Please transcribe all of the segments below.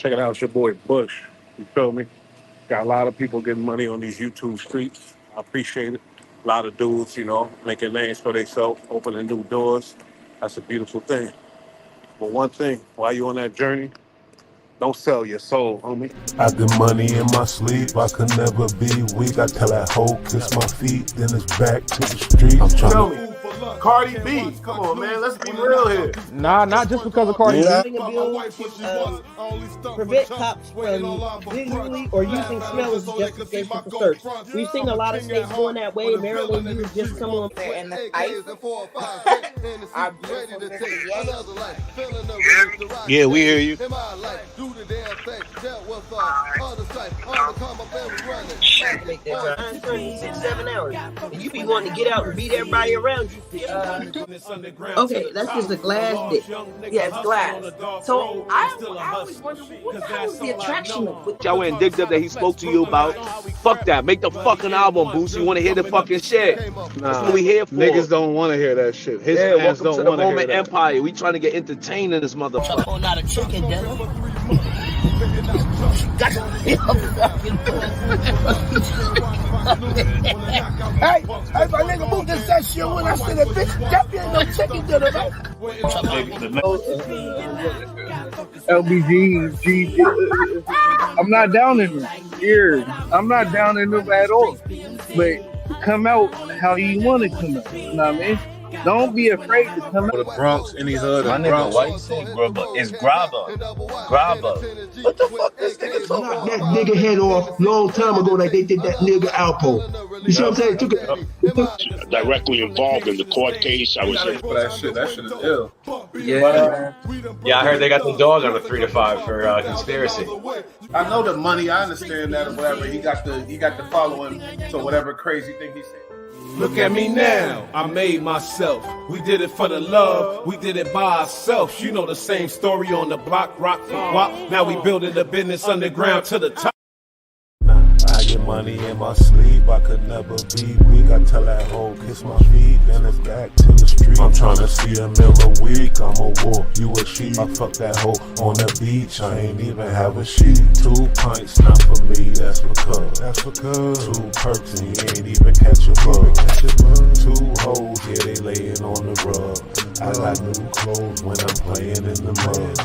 Check it out, it's your boy Bush. You feel me? Got a lot of people getting money on these YouTube streets. I appreciate it. A lot of dudes, making names for themselves, opening new doors. That's a beautiful thing. But one thing, while you on that journey, don't sell your soul, homie. I get money in my sleep, I could never be weak. I tell that hoe, kiss my feet, then it's back to the street. I'm Tell trying me, Cardi B, come on, man, let's be real here. Nah, not just because of Cardi Yeah. B. A bill to prevent cops from visually or using smell as justification for search. We've seen a lot of states going that way. Maryland used just someone there in the fight. Our beautiful Mr. Yeah, we hear you. make that time turn 6-7 hours, and you be wanting to get out and beat everybody around you. Okay, that's just a glass dick. Yeah, it's glass. So I always wonder what the hell is the attraction with Y'all went and digged up that he spoke to you about. Fuck that. Make the fucking album, Boost. You want to hear the fucking shit. That's what we here for. Niggas don't want to hear that shit. His fans welcome don't to the want to hear Roman that. Empire. We trying to get entertained in this motherfucker. Oh, not a chicken dinner. Hey, my nigga moved this that shit when I said that bitch. That be ain't no chicken dinner, man. LBG, I'm not down in them. Here, I'm not down in them at all. But come out how you want to come out. You know what I mean? Don't be afraid to come out. The Bronx, any hood, my nigga, why you say grubber? It's grabber. Grabber. What the fuck this nigga talking about? That nigga head off long time ago like they did that nigga Alpo. You see what I'm saying? Directly involved in the court case. I was there for that shit. That shit is ill. Yeah. Yeah, I heard they got the dog on a 3 to 5 for conspiracy. I know the money. I understand that or whatever. He got the following. So whatever crazy thing he said. Look at me now, I made myself. We did it for the love, we did it by ourselves. You know the same story on the block, rock for guap. Now we building the business underground to the top. I get money in my sleep, I could never be weak. I tell that hoe, kiss my feet, then it's back to the street. I'm trying to see a meal a week, I'm a wolf, you a sheep. I fuck that hoe on the beach, I ain't even have a sheet. 2 pints, not for me, that's for cuz. 2 perks and you ain't even catch a bug. 2 hoes, yeah, they laying on the rug. I got new clothes when I'm playing in the mud.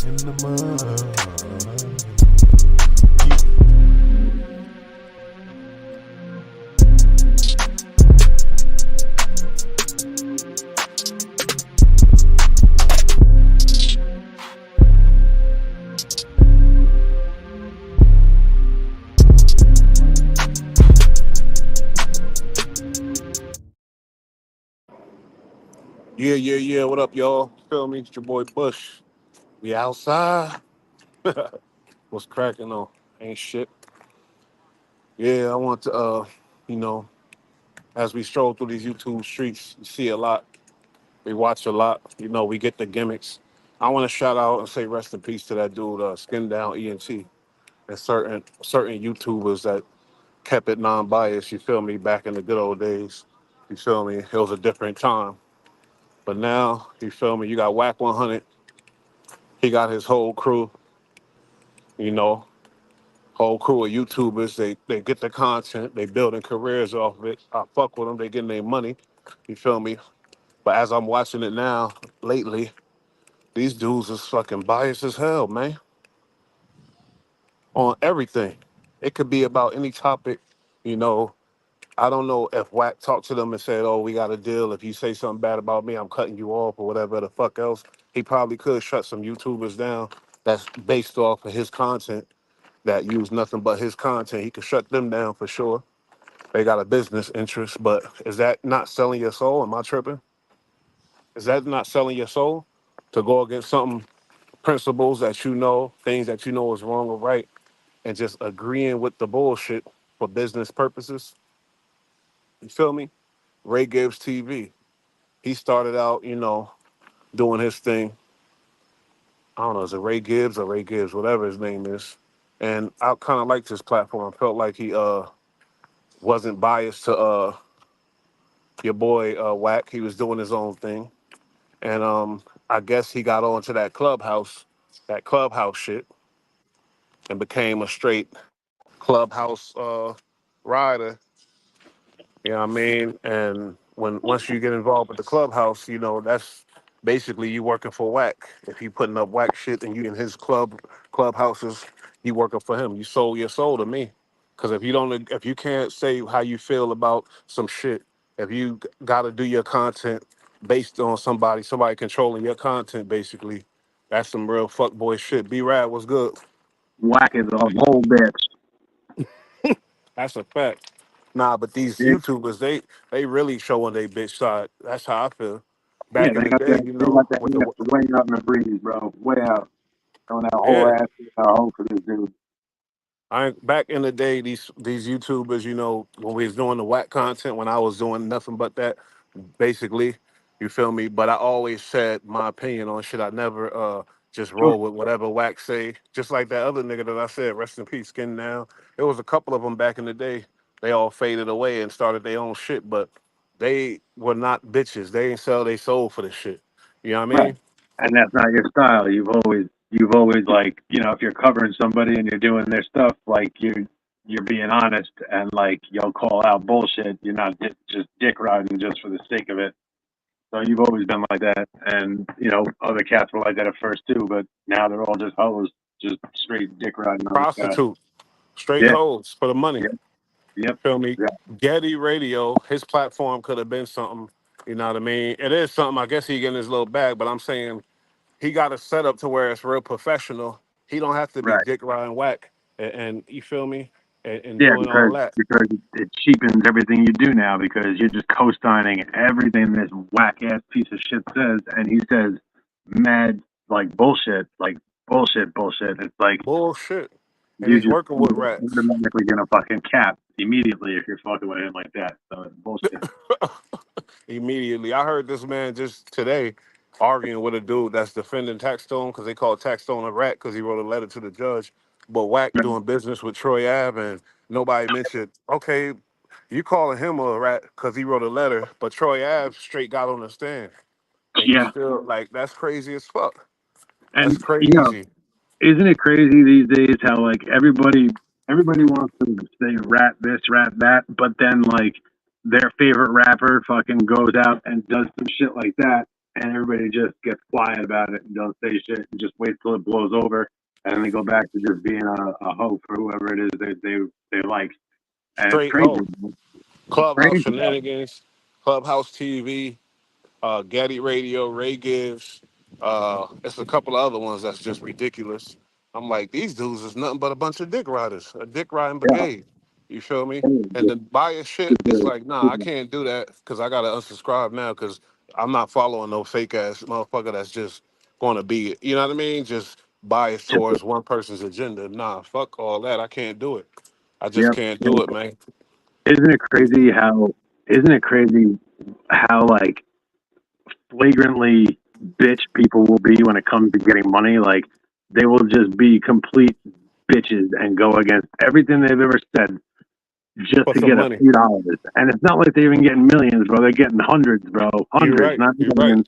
In the mud. Yeah. What up, y'all? Feel me? It's your boy Bush. We outside. What's cracking on? Ain't shit. Yeah, I want to, as we stroll through these YouTube streets, you see a lot. We watch a lot. We get the gimmicks. I want to shout out and say rest in peace to that dude, Skin Down ENT, and certain YouTubers that kept it non-biased. You feel me? Back in the good old days. You feel me? It was a different time. But now, you feel me? You got Whack 100. He got his whole crew. Whole crew of YouTubers. They get the content. They building careers off of it. I fuck with them. They getting their money. You feel me? But as I'm watching it now, lately, these dudes is fucking biased as hell, man. On everything. It could be about any topic. You know, I don't know if Wack talked to them and said, oh, we got a deal. If you say something bad about me, I'm cutting you off or whatever the fuck else. He probably could shut some YouTubers down that's based off of his content, that use nothing but his content. He could shut them down for sure. They got a business interest, but is that not selling your soul? Am I tripping? Is that not selling your soul to go against something, principles that things that you know is wrong or right, and just agreeing with the bullshit for business purposes? You feel me? Ray Gibbs TV. He started out, doing his thing. I don't know, is it Ray Gibbs or Ray Gibbs, whatever his name is. And I kind of liked his platform. I felt like he wasn't biased to your boy Wack. He was doing his own thing. and I guess he got onto that clubhouse shit, and became a straight clubhouse rider. You know what I mean? And once you get involved with the clubhouse, that's basically you working for Whack. If he putting up Whack shit and you in his clubhouses, you working for him. You sold your soul to me. Cause if you can't say how you feel about some shit, if you gotta do your content based on somebody controlling your content, basically, that's some real fuckboy shit. B-Rad was good. Whack is a whole bitch. That's a fact. Nah, but these YouTubers, they really showing their bitch side. That's how I feel. Yeah, Back in the day, they got that with the way out in the breeze, bro. Way out. Throwing that whole yeah, ass home for this dude. back in the day, these YouTubers, when we was doing the whack content, when I was doing nothing but that, basically, you feel me? But I always said my opinion on shit. I never just Sure. roll with whatever whack say. Just like that other nigga that I said, rest in peace, Skin Now. There was a couple of them back in the day. They all faded away and started their own shit, but they were not bitches. They ain't sell their soul for the shit. You know what I Right. mean? And that's not your style. You've always like, if you're covering somebody and you're doing their stuff, like you're being honest and like you'll call out bullshit. You're not just dick riding just for the sake of it. So you've always been like that, and other cats were like that at first too, but now they're all just hoes, just straight dick riding on this guy. Prostitute, straight Yeah, hoes for the money. yep, yep, Feel me? yeah, Getty Radio, his platform could have been something. You know what I mean? It is something. I guess he getting his little bag, but I'm saying he got a setup to where it's real professional. He don't have to be right. dick riding whack, and you feel me, and Yeah, doing all because that. because it cheapens everything you do now because you're just co-signing everything this whack ass piece of shit says, and he says mad like bullshit. It's like Bullshit. And you he's just working with you're rats. automatically gonna fucking cap immediately if you're fucking with him like that. So it's bullshit. Immediately. I heard this man just today arguing with a dude that's defending Taxstone because they call Taxstone a rat because he wrote a letter to the judge. But Wack doing business with Troy Ave, and nobody mentioned, okay, you calling him a rat because he wrote a letter, but Troy Ave straight got on the stand. And you Yeah, still, like, that's crazy as fuck. That's and crazy. isn't it crazy these days how like everybody wants to say rap this, rap that, but then like their favorite rapper fucking goes out and does some shit like that, and everybody just gets quiet about it and don't say shit and just wait till it blows over, and then they go back to just being a hoe for whoever it is they like, and it's Straight crazy. hoe. It's Clubhouse crazy. shenanigans, Clubhouse TV, Getty Radio, Ray Gives. It's a couple of other ones that's just ridiculous. I'm like, these dudes is nothing but a bunch of dick riders, a dick riding Yeah. brigade. You feel me? And the bias shit, it's like, nah, I can't do that because I gotta unsubscribe now because I'm not following no fake ass motherfucker that's just gonna be, you know what I mean? Just biased towards one person's agenda. Nah, fuck all that. I can't do it. I just Yep. can't do it, man. Isn't it crazy how? Isn't it crazy how like flagrantly bitch people will be when it comes to getting money. Like they will just be complete bitches and go against everything they've ever said just For to some get a money. few dollars. And it's not like they're even getting millions, bro. They're getting hundreds, bro. You're Hundreds, right. not You're right. millions.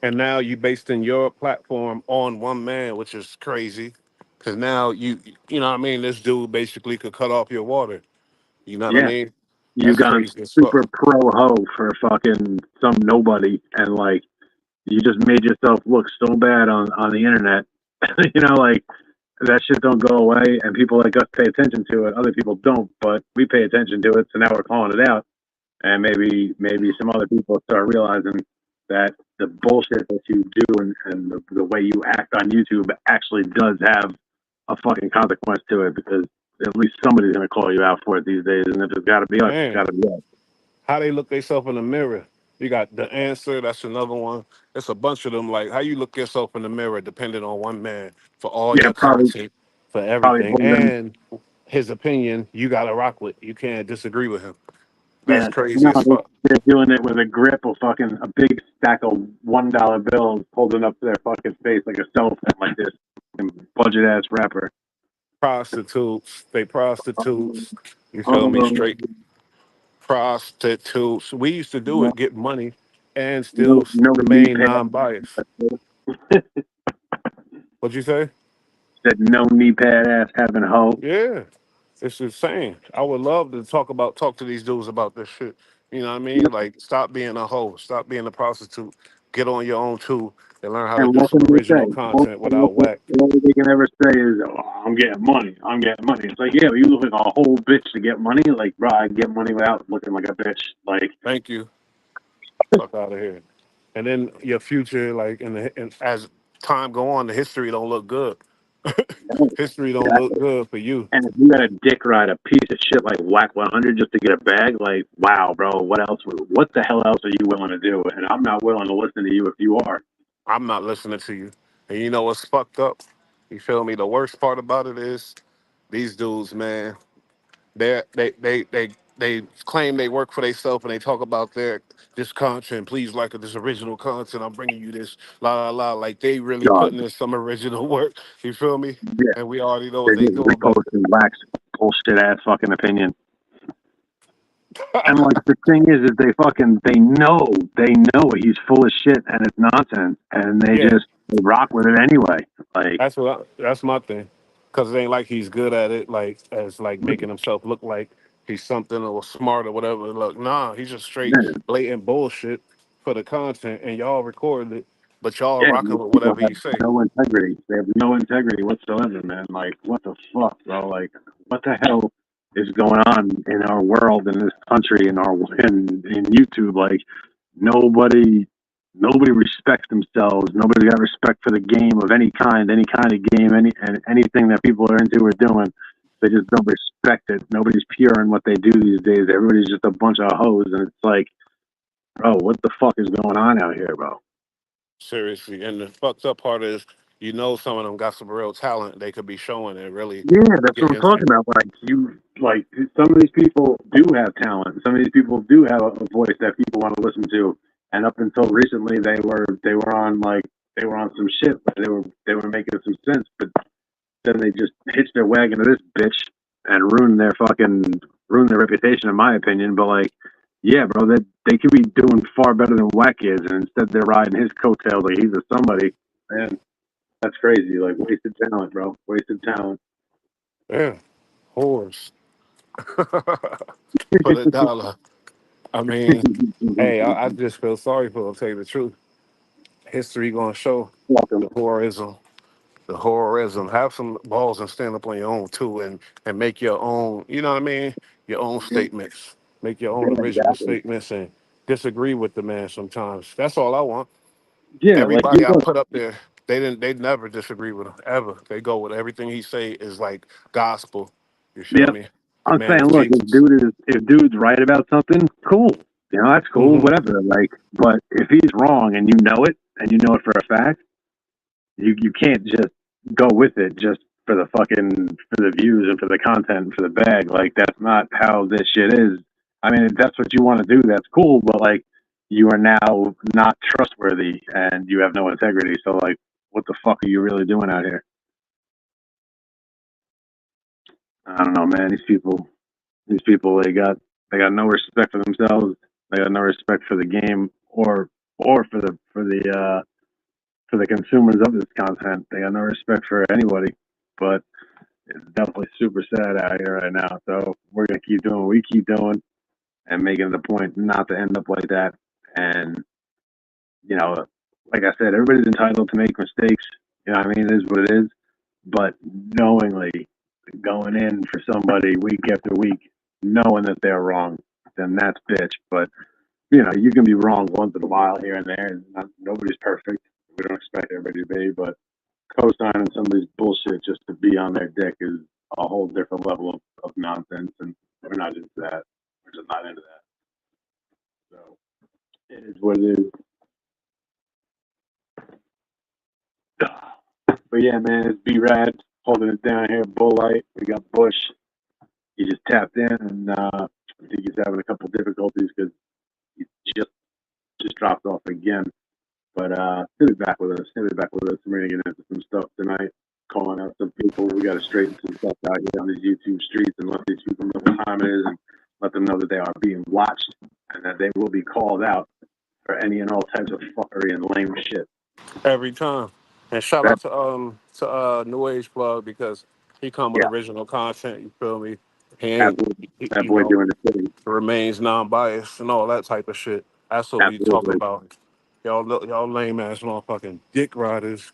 And now you based in your platform on one man, which is crazy. Cause now you know what I mean, this dude basically could cut off your water. You know what I Yeah. mean? You That's gone crazy as super fuck. pro ho for fucking some nobody and like you just made yourself look so bad on the internet. Like that shit don't go away and people like us pay attention to it. Other people don't, but we pay attention to it, so now we're calling it out. And maybe some other people start realizing that the bullshit that you do and the way you act on YouTube actually does have a fucking consequence to it because at least somebody's gonna call you out for it these days. And if it's gotta be us, it's Man, gotta be us. how they look themselves in the mirror. You got the answer, that's another one. It's a bunch of them. Like how you look yourself in the mirror depending on one man for all Yeah, your probably content, for probably everything. holding. And his opinion, you gotta rock with. You can't disagree with him. That's Yeah, crazy no, as fuck. they're doing it with a grip of fucking a big stack of $1 bills holding up to their fucking face like a cell phone like this budget ass rapper. Prostitutes, they prostitutes. You feel me? Oh, Straight prostitutes. We used to do it, get money. and No, still no knee remain pad. non-biased. What'd you say? Said no knee pad ass having hoe. Yeah, it's insane. I would love to talk to these dudes about this shit. You know what I mean? Yep. Like, stop being a hoe, stop being a prostitute, get on your own too, and learn how to And do what some can they original say? content without whack. All they can ever say is, oh, I'm getting money. I'm getting money. It's like, yeah, but you look like a whole bitch to get money. Like, bro, I get money without looking like a bitch. Like, Thank you. Fuck out of here. And then your future, like, and as time go on, the history don't look good. History don't look exactly. good for you. And if you got a dick ride a piece of shit like Whack 100 just to get a bag, like, wow, bro, what else? What the hell else are you willing to do? And I'm not willing to listen to you if you are. I'm not listening to you. And you know what's fucked up? You feel me? The worst part about it is these dudes, man. They claim they work for themselves and they talk about their this content. Please like this original content. I'm bringing you this la la la. Like they really Dog. putting in some original work. You feel me? Yeah. And we already know what They're they just doing. But reposting Whack's bullshit ass fucking opinion. And like the thing is they know he's full of shit and it's nonsense, and yeah, they rock with it anyway. Like, that's my thing. Cause it ain't like he's good at it, like as like making himself look like he's something or smart or whatever. Look, nah, he's just straight man, blatant bullshit for the content, and y'all recorded it, but y'all yeah, rocking these with people whatever have he say. no integrity. They have no integrity whatsoever, man. Like, what the fuck, bro? Like, what the hell is going on in our world, in this country, in YouTube? Like, nobody nobody respects themselves. Nobody's got respect for the game of any kind of game, anything that people are into or doing. They just don't respect it. Nobody's pure in what they do these days. Everybody's just a bunch of hoes, and it's like, bro, what the fuck is going on out here, bro? Seriously. And the fucked up part is, some of them got some real talent they could be showing and really Yeah, that's what I'm getting. talking about. Like some of these people do have talent. Some of these people do have a voice that people want to listen to. And up until recently, they were on some shit. They were making some sense. But then they just hitched their wagon to this bitch and ruined their reputation, in my opinion. But like, yeah, bro, they could be doing far better than Wack is, and instead they're riding his coattails like he's a somebody. Man, that's crazy. Like wasted talent, bro. Wasted talent. Yeah, whores for the dollar. I mean, hey, I just feel sorry for them, tell you the truth. History gonna show Welcome. the whorism. The horrorism. Have some balls and stand up on your own too, and make your own. You know what I mean? Your own statements. Make your own Yeah, original exactly. statements and disagree with the man sometimes. That's all I want. Yeah, like you Everybody I look. put up there, they never disagree with him ever. They go with everything he say is like gospel. You feel Yep. me? The I'm man saying, is look, Jesus. if dude's right about something, cool. You know, that's cool, Hmm. whatever. Like, but if he's wrong and you know it, and you know it for a fact, you can't just go with it just for the views and for the content and for the bag. Like, that's not how this shit is. I mean, if that's what you want to do, that's cool. But like, you are now not trustworthy and you have no integrity. So like, what the fuck are you really doing out here? I don't know, man. These people, they got no respect for themselves. They got no respect for the game or for the consumers of this content. They got no respect for anybody. But it's definitely super sad out here right now. So we're gonna keep doing what we keep doing and making it a point not to end up like that. And you know, like I said, everybody's entitled to make mistakes. You know what I mean? It is what it is. But knowingly going in for somebody week after week, knowing that they're wrong, then that's bitch. But you can be wrong once in a while here and there. And nobody's perfect. We don't expect everybody to be, but co-signing somebody's bullshit just to be on their dick is a whole different level of nonsense, and we're not into that. We're just not into that. So it is what it is. But yeah, man, it's B Rad holding it down here. Bull Light. We got Bush. He just tapped in, and I think he's having a couple difficulties because he just dropped off again. But he'll be back with us. He'll be back with us. We're gonna get into some stuff tonight. Calling out some people. We got to straighten some stuff out here on these YouTube streets and let these people know what time it is and let them know that they are being watched and that they will be called out for any and all types of fuckery and lame shit. every time. And shout That, out to New Age Plug because he come with yeah, original content. You feel me? He ain't absolutely. That you boy know doing the thing. remains non-biased and all that type of shit. That's what we talking Absolutely. about. Y'all lame ass motherfucking dick riders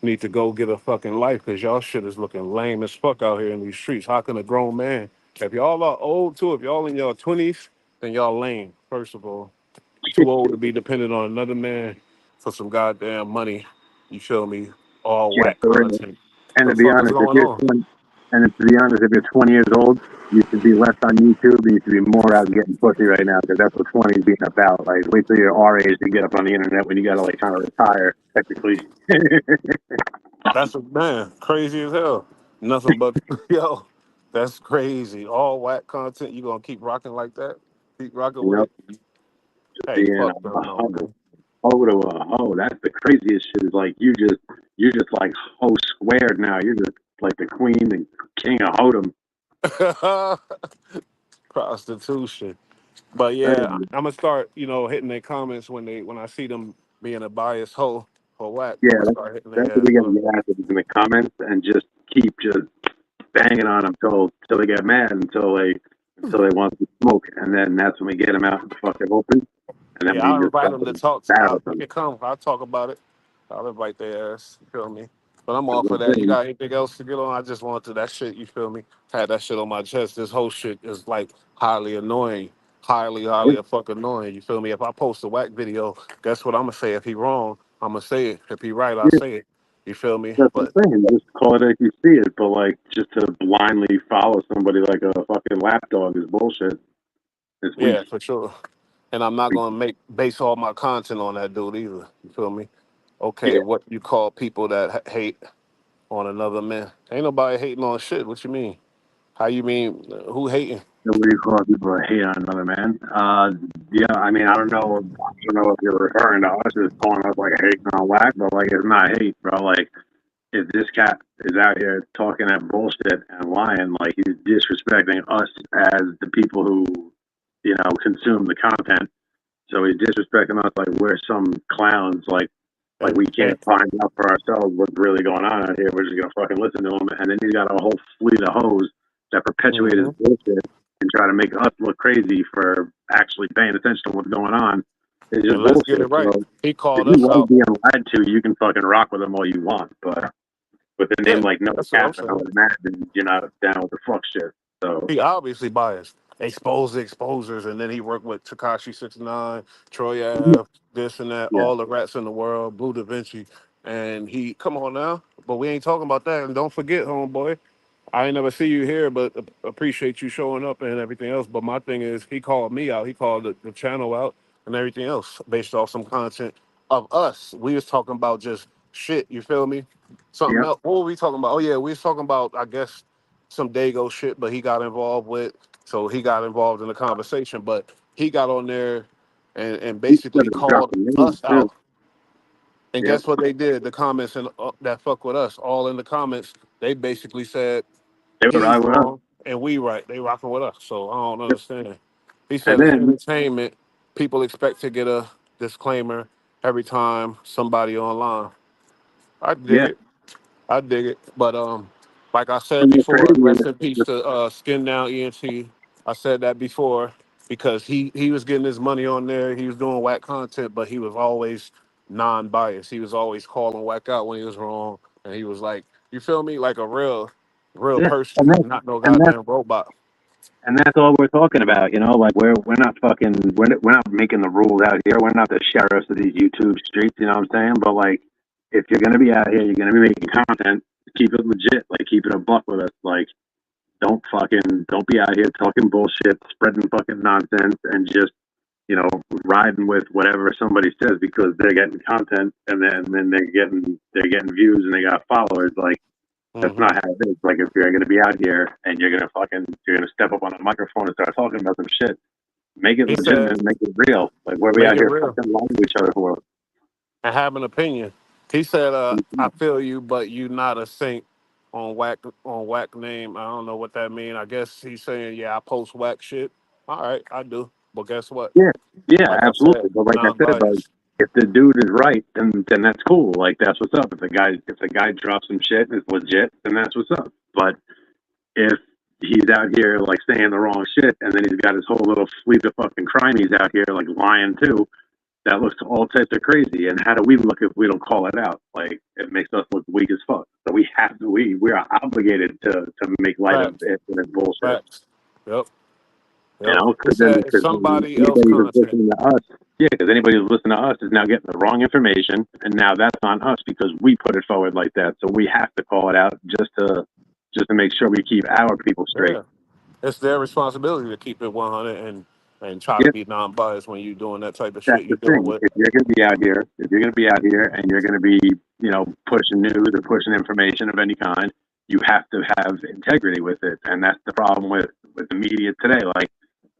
need to go get a fucking life because y'all shit is looking lame as fuck out here in these streets. How can a grown man? If y'all are old too, if y'all in your 20s, then y'all lame. First of all, too old to be dependent on another man for some goddamn money. You feel me? All Yeah, whack for real. content. And The to be fuck is honest, if going you're on? 20, and to be honest, if you're 20 years old, you should be less on YouTube. And you should be more out getting pussy right now because that's what 20 is being about. Like, wait till you're our age to get up on the internet when you gotta like kind of retire technically. That's a man, crazy as hell. Nothing but yo, that's crazy. All whack content. You gonna keep rocking like that? Keep rocking You with know, it? Hey, being fuck a them though, hoe, man. hoe to a hoe. That's the craziest shit. Is like you just like hoe squared now. You're just like the queen and king of hoedom. Prostitution. But yeah, I'm gonna start, hitting their comments when I see them being a biased hoe or whack. I'm Yeah, gonna start hitting that's their what we ass gotta up. get after in the comments and just keep just banging on them till they get mad until they want to smoke, and then that's when we get them out in the fucking open, and then Yeah, we I'll just invite them to fucking talk. battle They them. can come. I'll talk about it. I'll invite their ass. You feel me? But I'm That's all what for I'm that. You saying. got anything else to get on? I just wanted to that shit. You feel me? Had that shit on my chest. This whole shit is like highly annoying. Highly a fucking annoying. You feel me? If I post a whack video, guess what I'm gonna say? If he wrong, I'm gonna say it. If he right, I Yeah, say it. You feel me? that's what But I'm saying. Just call it like you see it, but like just to blindly follow somebody like a fucking lapdog is bullshit. It's weak. yeah, for sure. And I'm not Weak. gonna make base all my content on that dude either. You feel me? Okay, Yeah. what you call people that hate on another man? Ain't nobody hating on shit. What you mean? How you mean? Who hating? So what do you call people that hate on another man? Yeah, I mean, I don't know if you're referring to us as calling us like hating on whack, but like it's not hate, bro. Like if this cat is out here talking that bullshit and lying, like he's disrespecting us as the people who, consume the content. So he's disrespecting us like we're some clowns, like And, we and can't find out for ourselves what's really going on out here. We're just gonna fucking listen to him, and then he's got a whole fleet of hoes that perpetuate his hmm bullshit and try to make us look crazy for actually paying attention to what's going on. It's just and let's get it bullshit. right. So He if called you us like out. being lied to, you can fucking rock with him all you want, but with a name Yeah, like No that's what I'm Cap, and I saying. would imagine you're not down with the fuck shit. So He obviously biased. Expose the exposers, and then he worked with Takashi 69, Troy Ave, this and that, yeah, all the rats in the world, Blue Da Vinci, and he come on now. But we ain't talking about that. And don't forget, homeboy, I ain't never see you here, but appreciate you showing up and everything else. But my thing is, he called me out. He called the channel out and everything else based off some content of us. We was talking about just shit. You feel me? Something yeah, else. What were we talking about? Oh yeah, we was talking about I guess some Dago shit, but he got involved with. So he got involved in the conversation, but he got on there and he should basically have dropped called the name us too. out. And Yep, guess what they did? The comments and that fuck with us, all in the comments, they basically said they were he's right with us. wrong and we right. They rocking with us. So I don't understand. He And said it's then, entertainment. People expect to get a disclaimer every time somebody online. I dig yeah, it. I dig it. But like I said and the before, crazy rest in peace is, to Skin Down ENT. I said that before because he was getting his money on there. He was doing whack content, but he was always non-biased. He was always calling whack out when he was wrong, and he was like, you feel me, like a real yeah, person, and that, not no and that goddamn robot. And that's all we're talking about, Like we're not fucking we're not making the rules out here. We're not the sheriffs of these YouTube streets. You know what I'm saying? But like, if you're gonna be out here, you're gonna be making content. Keep it legit. Like keep it a buck with us. Like don't be out here talking bullshit, spreading fucking nonsense, and just riding with whatever somebody says because they're getting content and then they're getting views and they got followers. Like that's Hmm not how it is. Like if you're gonna be out here and you're gonna step up on a microphone and start talking about some shit, make it He said, legitimate, make it real. Like what are we make out it here real fucking lying to each other for? and have an opinion. He said, I feel you, but you not a saint on whack name. I don't know what that mean. I guess he's saying, yeah, I post whack shit. All right, I do. But guess what? Yeah, yeah, Like I said, absolutely. But like I said, like non-biased. if the dude is right, then that's cool. Like that's what's up. If the guy drops some shit and it's legit, then that's what's up. But if he's out here like saying the wrong shit, and then he's got his whole little fleet of fucking crime, he's out here like lying too. That looks all types of crazy. And how do we look if we don't call it out? Like it makes us look weak as fuck. So we have to. We are obligated to make light of Facts. it and it's bullshit. Facts. Yep. You Yep. know, He because then said it's because somebody else anybody who's content. listening to us, yeah, because anybody who's listening to us is now getting the wrong information, and now that's on us because we put it forward like that. So we have to call it out just to make sure we keep our people straight. Yeah. It's their responsibility to keep it 100 and try to Yep, be non-biased when you're doing that type of that's shit the you're dealing thing. with. If you're going to be out here and you're going to be, pushing news or pushing information of any kind, you have to have integrity with it, and that's the problem with the media today. Like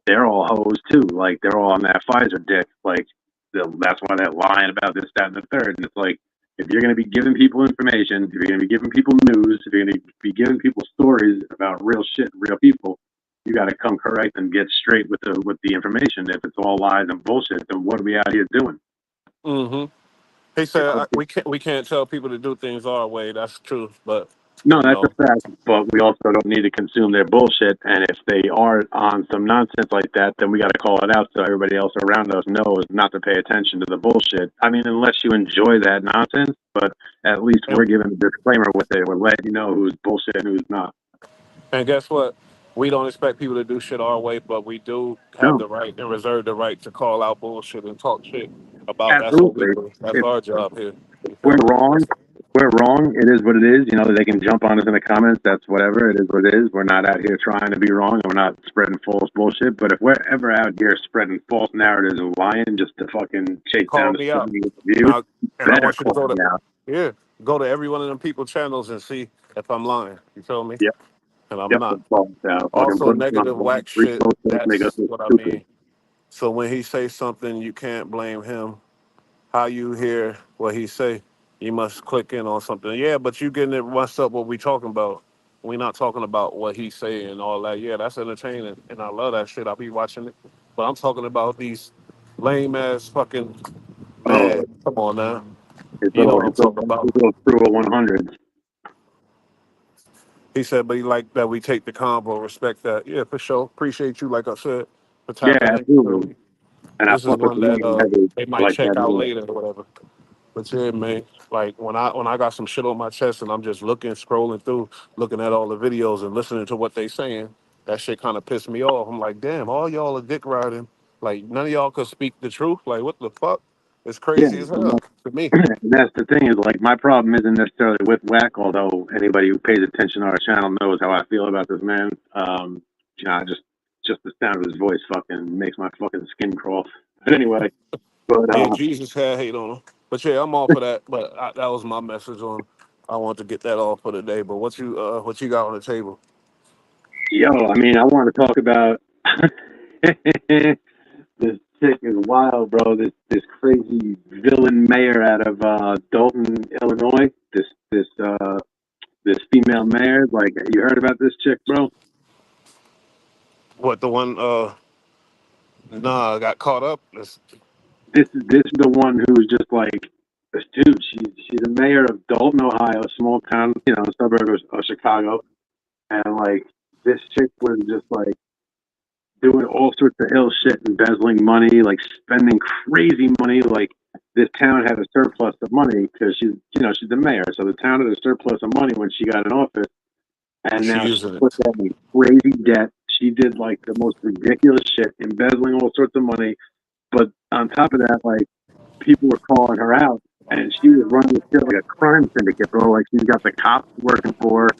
they're all hoes too. Like they're all on that Pfizer dick. Like that's why they're lying about this, that, and the third. And it's like if you're going to be giving people information, if you're going to be giving people news, if you're going to be giving people stories about real shit, real people, you got to come correct and get straight with the information. If it's all lies and bullshit, then what are we out here doing? Hmm. He You said know? we can't tell people to do things our way. That's true, but No, you that's a know, fact. But we also don't need to consume their bullshit. And if they are on some nonsense like that, then we got to call it out so everybody else around us knows not to pay attention to the bullshit. I mean, unless you enjoy that nonsense, but at least we're and giving a disclaimer with it. We're letting you know who's bullshit and who's not. and guess what? We don't expect people to do shit our way, but we do have No, the right and reserve the right to call out bullshit and talk shit about. That's what we absolutely. do. That's If our job here. You we're feel me? wrong, we're wrong. It is what it is. They can jump on us in the comments. That's whatever. It is what it is. We're not out here trying to be wrong. And we're not spreading false bullshit. But if we're ever out here spreading false narratives and lying just to fucking chase down Call the me out. story views, Now, you and I better want you to call go me to out. yeah, go to every one of them people channels and see if I'm lying. You feel me? Yep, And I'm yep. not. We'll call us out. Fucking Also, put us on negative blast. whack shit. Repost us, make us That's look what I stupid. mean. So when he says something, you can't blame him. How you hear what he say, you must click in on something. Yeah, but you getting it messed up. What we talking about? We not talking about what he say and all that. Yeah, that's entertaining, and I love that shit. I'll be watching it. But I'm talking about these lame ass fucking Oh, man. Come on now. it's You know all what I'm it's all talking about. it's all through a 100. He said, but he like that we take the convo, respect that. Yeah, for sure. Appreciate you, like I said, for Yeah, tapping in. You feel absolutely. me? And I This is fuck with one the that women heavy they might like check that. out Anyway. later or whatever. But yeah, man, like when I got some shit on my chest and I'm just looking, scrolling through, looking at all the videos and listening to what they saying, that shit kind of pissed me off. I'm like, damn, all y'all are dick riding. Like none of y'all could speak the truth. Like what the fuck? It's Yeah, crazy as hell to me. and that's the thing is like my problem isn't necessarily with Whack, although anybody who pays attention to our channel knows how I feel about this man. Just the sound of his voice fucking makes my fucking skin crawl. But anyway, but Yeah, Jesus had hate on him. But yeah, I'm all for that. But that was my message on. I want to get that off for the day. But what you got on the table? yo, I mean, I want to talk about this chick is wild, bro. This crazy villain mayor out of Dalton, Illinois. This female mayor. Like, you heard about this chick, bro? What the one? Nah, got caught up. This is the one who's just like, dude. She's a mayor of Dalton, Ohio, small town, suburb of Chicago, and like this chick was just like doing all sorts of ill shit, embezzling money, like spending crazy money. Like this town had a surplus of money because she's the mayor, so the town had a surplus of money when she got in office, and She now she using put it. that in crazy debt. She did like the most ridiculous shit, embezzling all sorts of money. But on top of that, like people were calling her out, and she was running this shit like a crime syndicate, bro. Like she's got the cops working for her,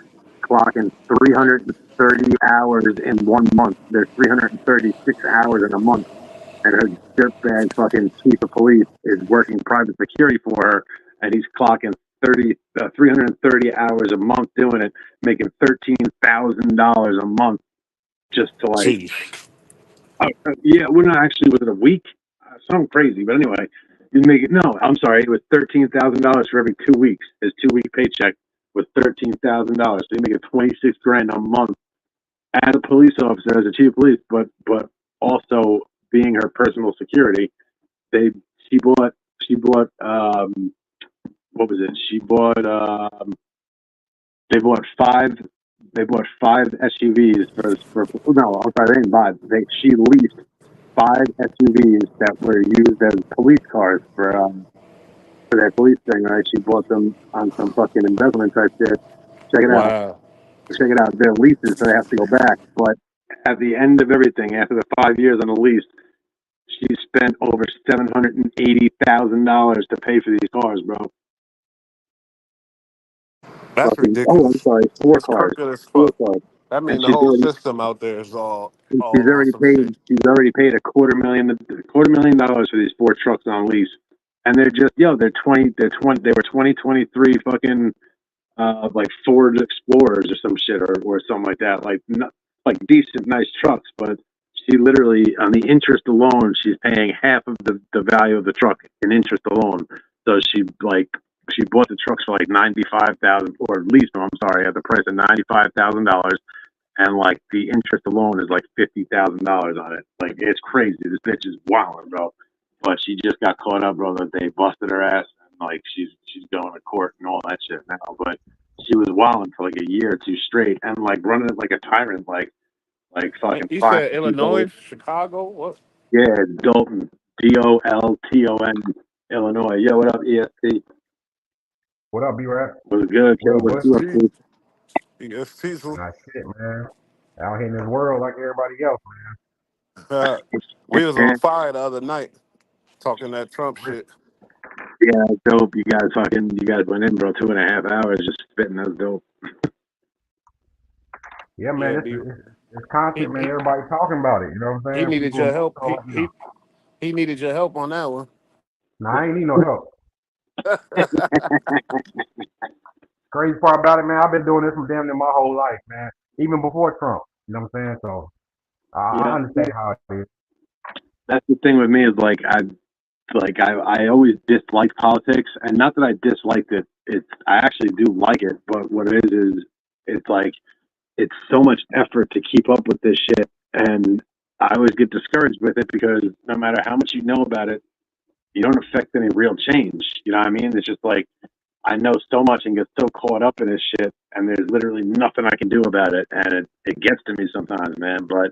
clocking 330 hours in 1 month. There's 336 hours in a month, and her dirtbag fucking chief of police is working private security for her, and he's clocking 330 hours a month doing it, making $13,000 a month just to like, Jeez. yeah, we're not actually within a week. Something crazy, but anyway, you make it. No, I'm sorry, it was $13,000 for every 2 weeks. His 2 week paycheck was $13,000, so you make it 26 grand a month as a police officer, as a chief of police, but also being her personal security. She bought what was it? They bought five SUVs for no, I'm sorry, they didn't buy. She leased five SUVs that were used as police cars for their police thing, right? She bought them on some fucking embezzlement type shit. Check it out. Wow. Check it out. They're leases, so they have to go back. But at the end of everything, after the 5 years on the lease, she spent over $780,000 to pay for these cars, bro. That's Fucking, oh, I'm ridiculous. sorry, four It's cars. crooked as Four fuck. cars. That And means the whole system out there is all on some shit. she's already paid $250,000 for these four trucks on lease. And they're just they were 2023 fucking like Ford Explorers or some shit or something like that. Like not, like decent, nice trucks, but she literally on the interest alone, she's paying half of the value of the truck in interest alone. So she bought the trucks for like 95,000, or at least I'm sorry, at the price of $95,000, and like the interest alone is like $50,000 on it. Like it's crazy. This bitch is wild, bro. But she just got caught up, bro. That they busted her ass, and like she's going to court and all that shit now. But she was wilding for like a year or two straight, and like running it like a tyrant, like fucking You five said people. Illinois, Chicago, what? Yeah, Dalton, Dolton, Illinois. Yo, what up, ESP? What up, B-Rap? What's good, kid? What up, What's Buster? up, dude? Yes, Cecil. Nah, shit, man. Out here in this world like everybody else, We was on fire the other night talking that Trump man. shit. Yeah, dope. You guys went in, bro. 2.5 hours just spitting. That's dope. Yeah, Yeah, man, it's constant, man. Everybody talking about it. You know what I'm he saying? needed People your are help. so, He needed your help on that one. Nah, I ain't need no help. Crazy part about it, man, I've been doing this from damn near my whole life, man. Even before Trump. You know what I'm saying? So I understand how it is. That's the thing with me is like I always disliked politics, and not that I disliked it. I actually do like it, but what it is it's like it's so much effort to keep up with this shit, and I always get discouraged with it because no matter how much you know about it, you don't affect any real change. You know what I mean? It's just like I know so much and get so caught up in this shit, and there's literally nothing I can do about it, and it gets to me sometimes, man. But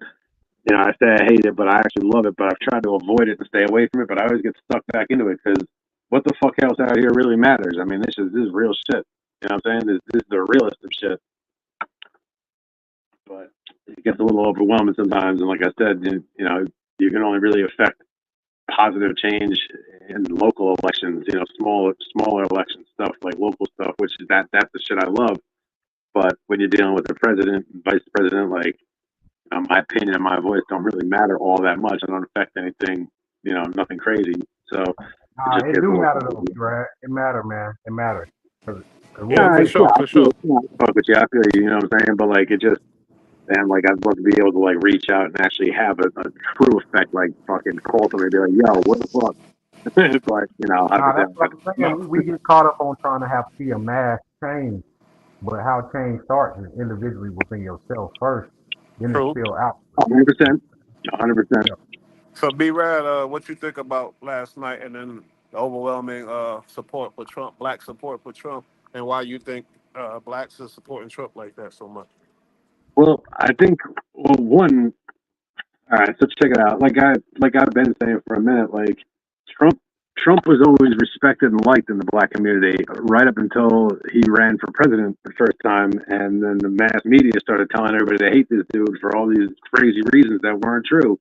I say I hate it, but I actually love it. But I've tried to avoid it and stay away from it. But I always get stuck back into it because what the fuck else out here really matters? I mean, this is real shit. You know what I'm saying? This is the realest of shit. But it gets a little overwhelming sometimes. And like I said, you can only really affect positive change in local elections. Smaller election stuff like local stuff, which is that's the shit I love. But when you're dealing with the president, vice president, like my opinion and my voice don't really matter all that much. I don't affect anything, nothing crazy. So It do matter though, right? It matter, man. It matters. Yeah, for sure, for sure. Fuck with you. I feel you. You know what I'm saying? But like it just, and like I'd love to be able to like reach out and actually have a true effect. Like fucking call somebody and be like, "Yo, what the fuck?" But that's what I'm saying. We get caught up on trying to see a mass change, but how change starts is individually within yourself first, then it True. spill out. 100%. 100%. So, B-Rad, what you think about last night and then the overwhelming support for Trump, black support for Trump, and why you think blacks are supporting Trump like that so much? Well, I think one. All right, so check it out. Like I've been saying for a minute, like Trump was always respected and liked in the black community right up until he ran for president the first time, and then the mass media started telling everybody to hate this dude for all these crazy reasons that weren't true,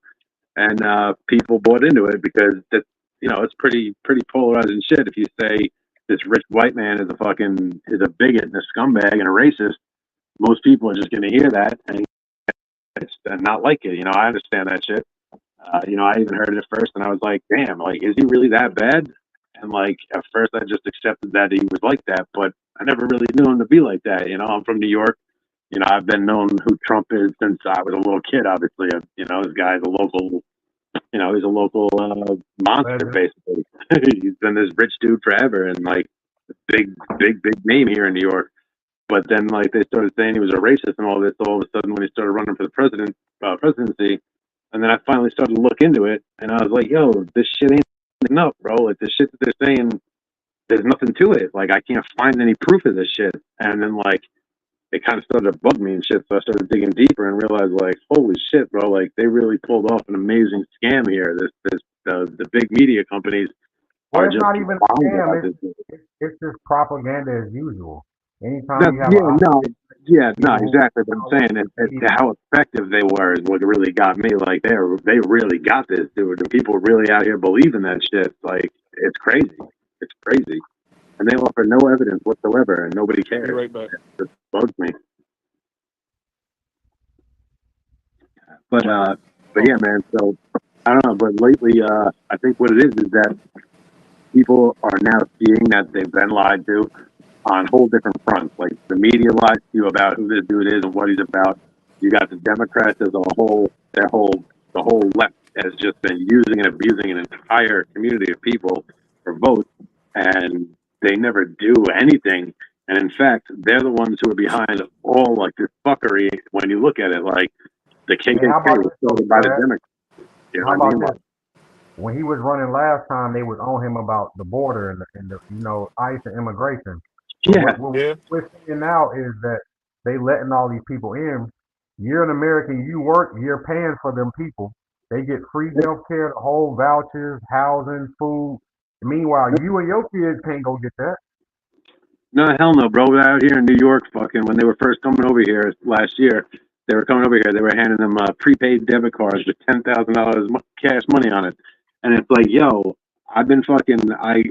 and people bought into it because it's pretty polarizing shit. If you say this rich white man is a bigot and a scumbag and a racist, most people are just going to hear that and not like it. I understand that shit. I even heard it at first, and I was like, "Damn, like, is he really that bad?" And like, at first, I just accepted that he was like that, but I never really knew him to be like that. I'm from New York. I've been known who Trump is since I was a little kid. Obviously, this guy's a local. He's a local monster, basically. He's been this rich dude forever, and like, big name here in New York. But then, like, they started saying he was a racist and all this. All of a sudden, when he started running for the presidency, And then I finally started to look into it, and I was like, yo, this shit ain't enough, bro. Like, the shit that they're saying, there's nothing to it. Like, I can't find any proof of this shit. And then, like, it kind of started to bug me and shit. So I started digging deeper and realized, like, holy shit, bro. Like, they really pulled off an amazing scam here. The big media companies Well, are it's just not even a lying scam. about this. It's just propaganda as usual. Anytime That, you have an yeah, no, opposition, yeah, no, people exactly. But I'm saying how effective they were is what really got me. Like, they really got this, dude. The people really out here believing that shit. Like, it's crazy. It's crazy. And they offer no evidence whatsoever, and nobody Be cares. right back. It just bugs me. But yeah, man. So I don't know. But lately, I think what it is that people are now seeing that they've been lied to on whole different fronts. Like, the media lies to you about who this dude is and what he's about. You got the Democrats as a whole. The whole left has just been using and abusing an entire community of people for votes, and they never do anything. And in fact, they're the ones who are behind all like this fuckery. When you look at it, like the Hey, how KKK about was this though, started by the Brad? Democrats. You know How what I about mean? this? Like, When he was running last time, they was on him about the border and the ICE and immigration. But yeah, what Yeah. we're seeing now is that they letting all these people in. You're an American, you work, you're paying for them people. They get free health care, the whole vouchers, housing, food. Meanwhile, you and your kids can't go get that. no, hell no, bro. Out here in New York, fucking, when they were first coming over here last year, they were coming over here. They were handing them prepaid debit cards with $10,000 cash money on it, and it's like, yo, I've been fucking. I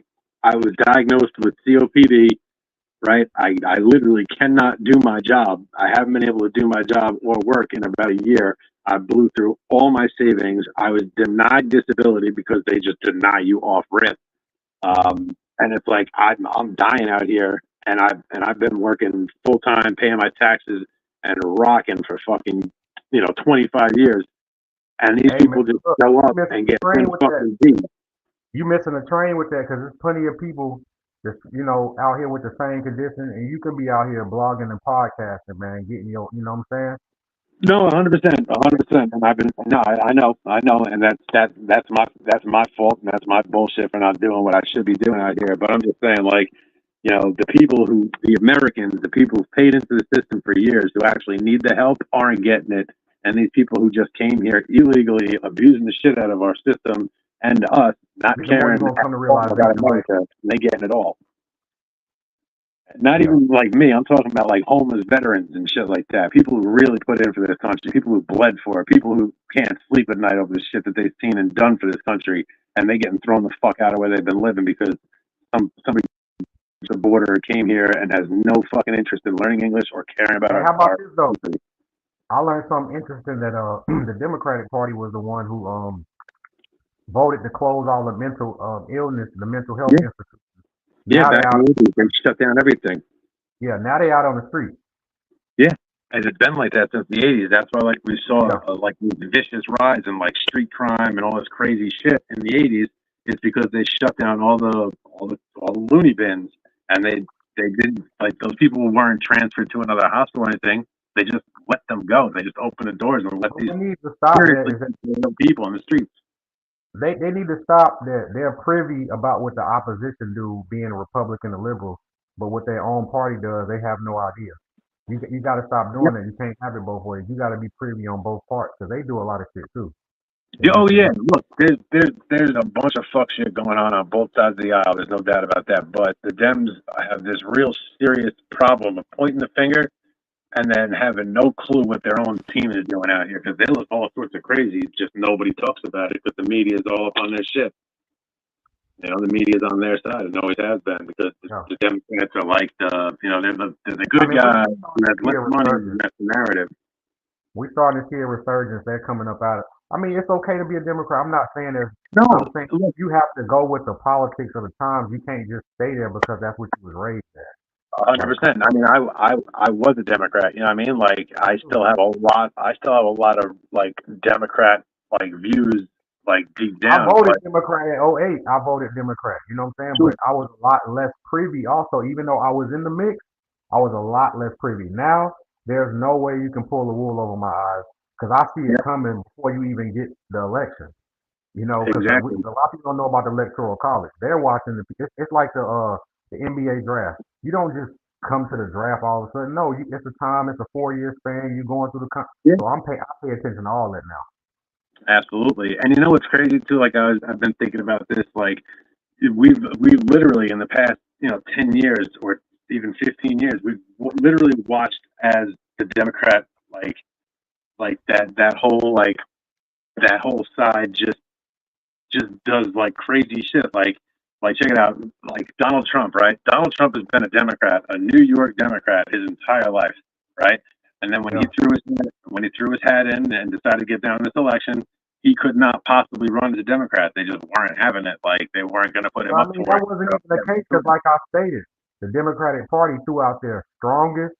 was diagnosed with COPD. Right, I literally cannot do my job. I haven't been able to do my job or work in about a year. I blew through all my savings. I was denied disability because they just deny you off rip. And it's like I'm dying out here, and I've been working full time, paying my taxes, and rocking for fucking 25 years, and these Hey man, people just look, show you up missing and the get train 10 with that. fucking G's. You missing the train with that because there's plenty of people that's out here with the same condition, and you can be out here blogging and podcasting, man, getting your, you know what I'm saying? No, 100%, 100%. And I've been no, I know, and that's my fault, and that's my bullshit for not doing what I should be doing out here. But I'm just saying, like, the Americans, the people who've paid into the system for years, who actually need the help, aren't getting it, and these people who just came here illegally, abusing the shit out of our system and us, not The more you're caring gonna at come to all about realization, like, America, and they getting it all. Not yeah, even like me. I'm talking about like homeless veterans and shit like that. People who really put in for this country. People who bled for it. People who can't sleep at night over the shit that they've seen and done for this country, and they getting thrown the fuck out of where they've been living because somebody at the border came here and has no fucking interest in learning English or caring about hey, how about our this though? country. I learned something interesting that the Democratic Party was the one who voted to close all the mental illness, the mental health Yeah, institutes. yeah. Now they Back in out, the 80s, they shut down everything. yeah, now they out on the street. Yeah, and it's been like that since the '80s. That's why, like, we saw Yeah, like this vicious rise in like street crime and all this crazy shit in the '80s. It's because they shut down all the loony bins, and they didn't, like, those people weren't transferred to another hospital or anything. They just let them go. They just opened the doors and let what these we need to stop that seriously is that people in the streets. they need to stop that they're privy about what the opposition do, being a Republican or liberal, but what their own party does, they have no idea. You got to stop doing that. You can't have it both ways. You got to be privy on both parts because they do a lot of shit too. Yeah, It's oh just yeah, look, there's a bunch of fuck shit going on both sides of the aisle. There's no doubt about that. But the Dems have this real serious problem of pointing the finger and then having no clue what their own team is doing out here because they look all sorts of crazy. Just nobody talks about it because the media is all up on their shit. The media's on their side and always has been because yeah. the Democrats are like they're the I good mean, guys starting who to have see less a money and resurgence. that's the narrative. We're starting to see a resurgence. They're coming up out of. I mean, it's okay to be a Democrat. I'm not saying that. No, I'm saying look, you have to go with the politics of the times. You can't just stay there because that's what you was raised at. hundred Like, percent. I mean, I was a Democrat. You know what I mean? Like, I still have a lot. I still have a lot of like Democrat like views, like deep I down. voted But Democrat in '08. I voted Democrat. You know what I'm saying? But I was a lot less privy. Also, even though I was in the mix, I was a lot less privy. Now there's no way you can pull the wool over my eyes. because I see it Yep, coming before you even get the election. Because a exactly. lot of people don't know about the electoral college. They're watching it's like the NBA draft. You don't just come to the draft all of a sudden. No, it's a time. It's a 4 year span. You're going through Yeah, so I pay attention to all that now. absolutely. And you know what's crazy too? Like I've been thinking about this. Like we've literally in the past 10 years or even 15 years we've literally watched as the Democrat like that whole side just does like crazy shit. Like check it out. Like Donald Trump, right? Donald Trump has been a Democrat, a New York Democrat, his entire life, right? And then Yeah. when he threw his hat in and decided to get down in this election, he could not possibly run as a Democrat. They just weren't having it. Like they weren't going to put him Well, I up mean, to that work. wasn't even the case because, like I stated, the Democratic Party threw out their strongest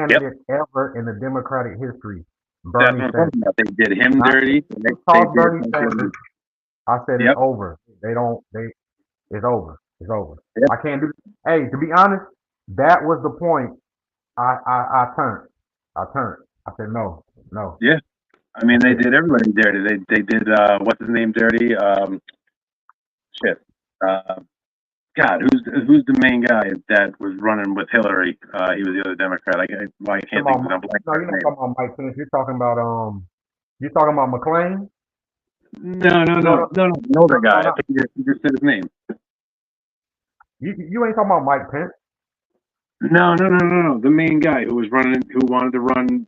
Yep, candidate ever in the Democratic history, that's Bernie what I'm Sanders. talking about. They did him And I said, dirty. they They tossed did Bernie Sanders. fucking I said it's yep, over. They don't. It's over. It's over. yep, I can't do. Hey, to be honest, that was the point. I turned. I turned. I said no, no. yeah. I mean, That's they it. did everybody dirty. They did what's his name dirty? Shit. Uh, God, who's the main guy that was running with Hillary? He was the other Democrat. I Talking can't think about of his name. No, you're not talking about Mike Pence. You're talking about You're talking about McClain. No, no, No, no, no, no, no, no, no, other no, guy. I no. think you just said his name. You ain't talking about Mike Pence. No, no, no, no, no. The main guy who was running, who wanted to run,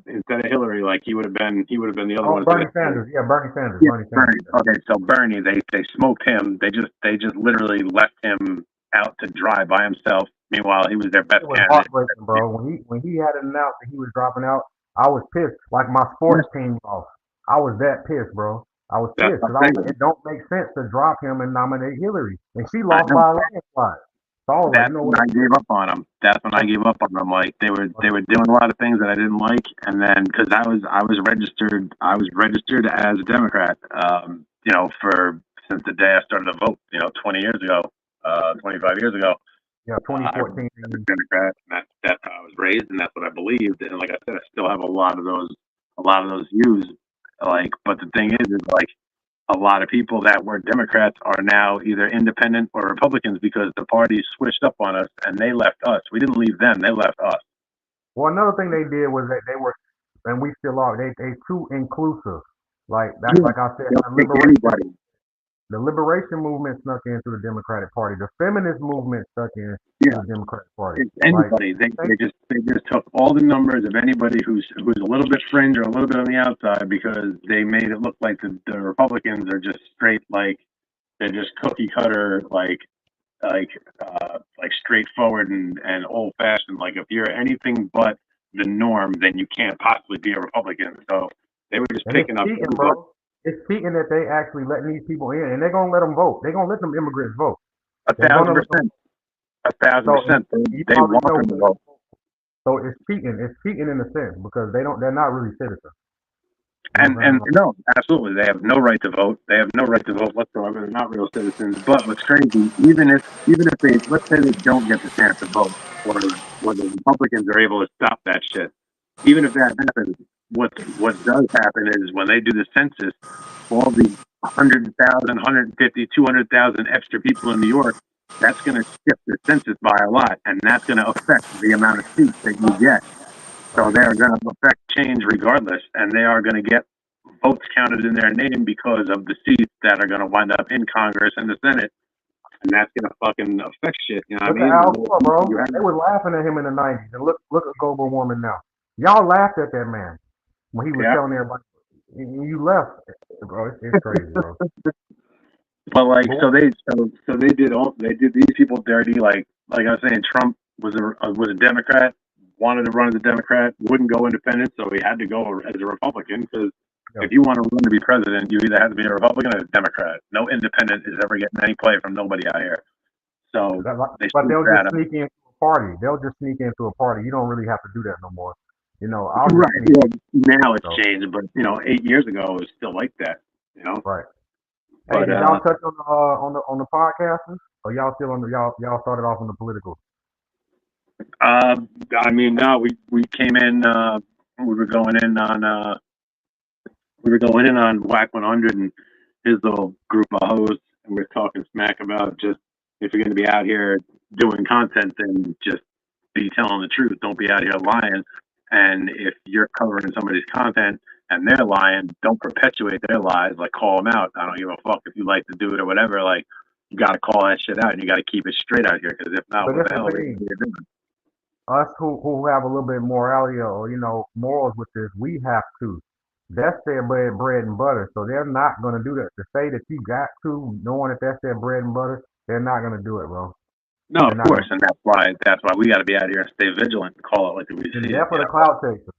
instead of Hillary, like he would have been the other Oh, one instead Bernie of Hillary. Sanders. Yeah, Bernie Sanders. Yeah, Bernie Sanders. Bernie. Okay, so Bernie, they smoked him. They just literally left him out to dry by himself. Meanwhile, he was their best It was candidate. heartbreaking, bro. When he had it announced that he was dropping out, I was pissed. Like my Yes, sports team lost. I was that pissed, bro. I was that's pissed what because I'm saying. it don't make sense to drop him and nominate Hillary, and she I lost know. by a landslide. So I was like, That's you know when what? I gave up on them. That's when I Fuck it. gave up on them. Like Fuck they it. were doing a lot of things that I didn't like, and then because I was registered as a Democrat. For since the day I started to vote. 20 years ago, 25 years ago. Yeah, I was 2014. a Democrat, and that's how I was raised, and that's what I believed. And like I said, I still have a lot of those views. Like, but the thing is like a lot of people that were Democrats are now either independent or Republicans because the parties switched up on us and they left us. We didn't leave them; they left us. Well, another thing they did was that they were, and we still are. They too inclusive. Yeah, Like I said, they'll the pick liberation anybody. The liberation movement snuck into the Democratic Party. The feminist movement snuck into Yeah, the Democratic Party. it's Like, anybody. They just took all the numbers of anybody who's a little bit fringe or a little bit on the outside because they made it look like the Republicans are just straight like they're just cookie cutter like straightforward and old fashioned. Like if you're anything but the norm, then you can't possibly be a Republican. So they were just and it's picking up cheating, everybody. bro. It's cheating that they actually letting these people in, and they're gonna let them vote. They're gonna let them immigrants vote. A They're thousand gonna let them. percent. A thousand So percent. you They already want know them who to they. vote. So it's cheating. It's cheating in a sense because they don't. They're not really citizens. You know And what I'm and saying? no, absolutely, they have no right to vote. They have no right to vote whatsoever. They're not real citizens. But what's crazy, even if they let's say they don't get the chance to vote, or the Republicans are able to stop that shit. Even if that happens, what does happen is when they do the census, all the 100,000, 150, 200,000 extra people in New York, that's going to shift the census by a lot, and that's going to affect the amount of seats that you get. So Right. they are going to affect change regardless, and they are going to get votes counted in their name because of the seats that are going to wind up in Congress and the Senate, and that's going to fucking affect shit. You know what Look I at mean? The Al more Gore, people bro. you have, They were laughing at him in the '90s, and look at global warming now. Y'all laughed at that man when he was yeah. telling everybody. You left, bro. It's crazy, bro. But like, But so they did these people dirty. Like I was saying, Trump was a Democrat, wanted to run as a Democrat, wouldn't go independent, so he had to go as a Republican because yeah, if you want to run to be president, you either have to be a Republican or a Democrat. No independent is ever getting any play from nobody out here. So they but switched they'll that just up. sneak into a party. They'll just sneak into a party. You don't really have to do that no more. I'll just Right. sneak. Yeah. Now it's So changed, but 8 years ago it was still like that. You know. right. Hey, But did y'all touch on the podcasters? Or y'all still on the y'all started off on the political? I mean, no, we came in. We were going in on we were going in on Whack 100 and his little group of hosts, and we're talking smack about just if you're going to be out here doing content, then just be telling the truth. Don't be out here lying. And if you're covering somebody's content and they're lying, don't perpetuate their lies. Like, call them out. I don't give a fuck if you like to do it or whatever. Like, you got to call that shit out and you got to keep it straight out here. Because if not, But what that's the the hell are they thing. going to be doing? Us who have a little bit morality or morals with this, we have to. That's their bread and butter. So they're not gonna do that. To say that you got to, knowing that that's their bread and butter, they're not gonna do it, bro. No, They're of not gonna. course, and that's why we got to be out here and stay vigilant and call it like we And see it. that for You the know? cloud chaser.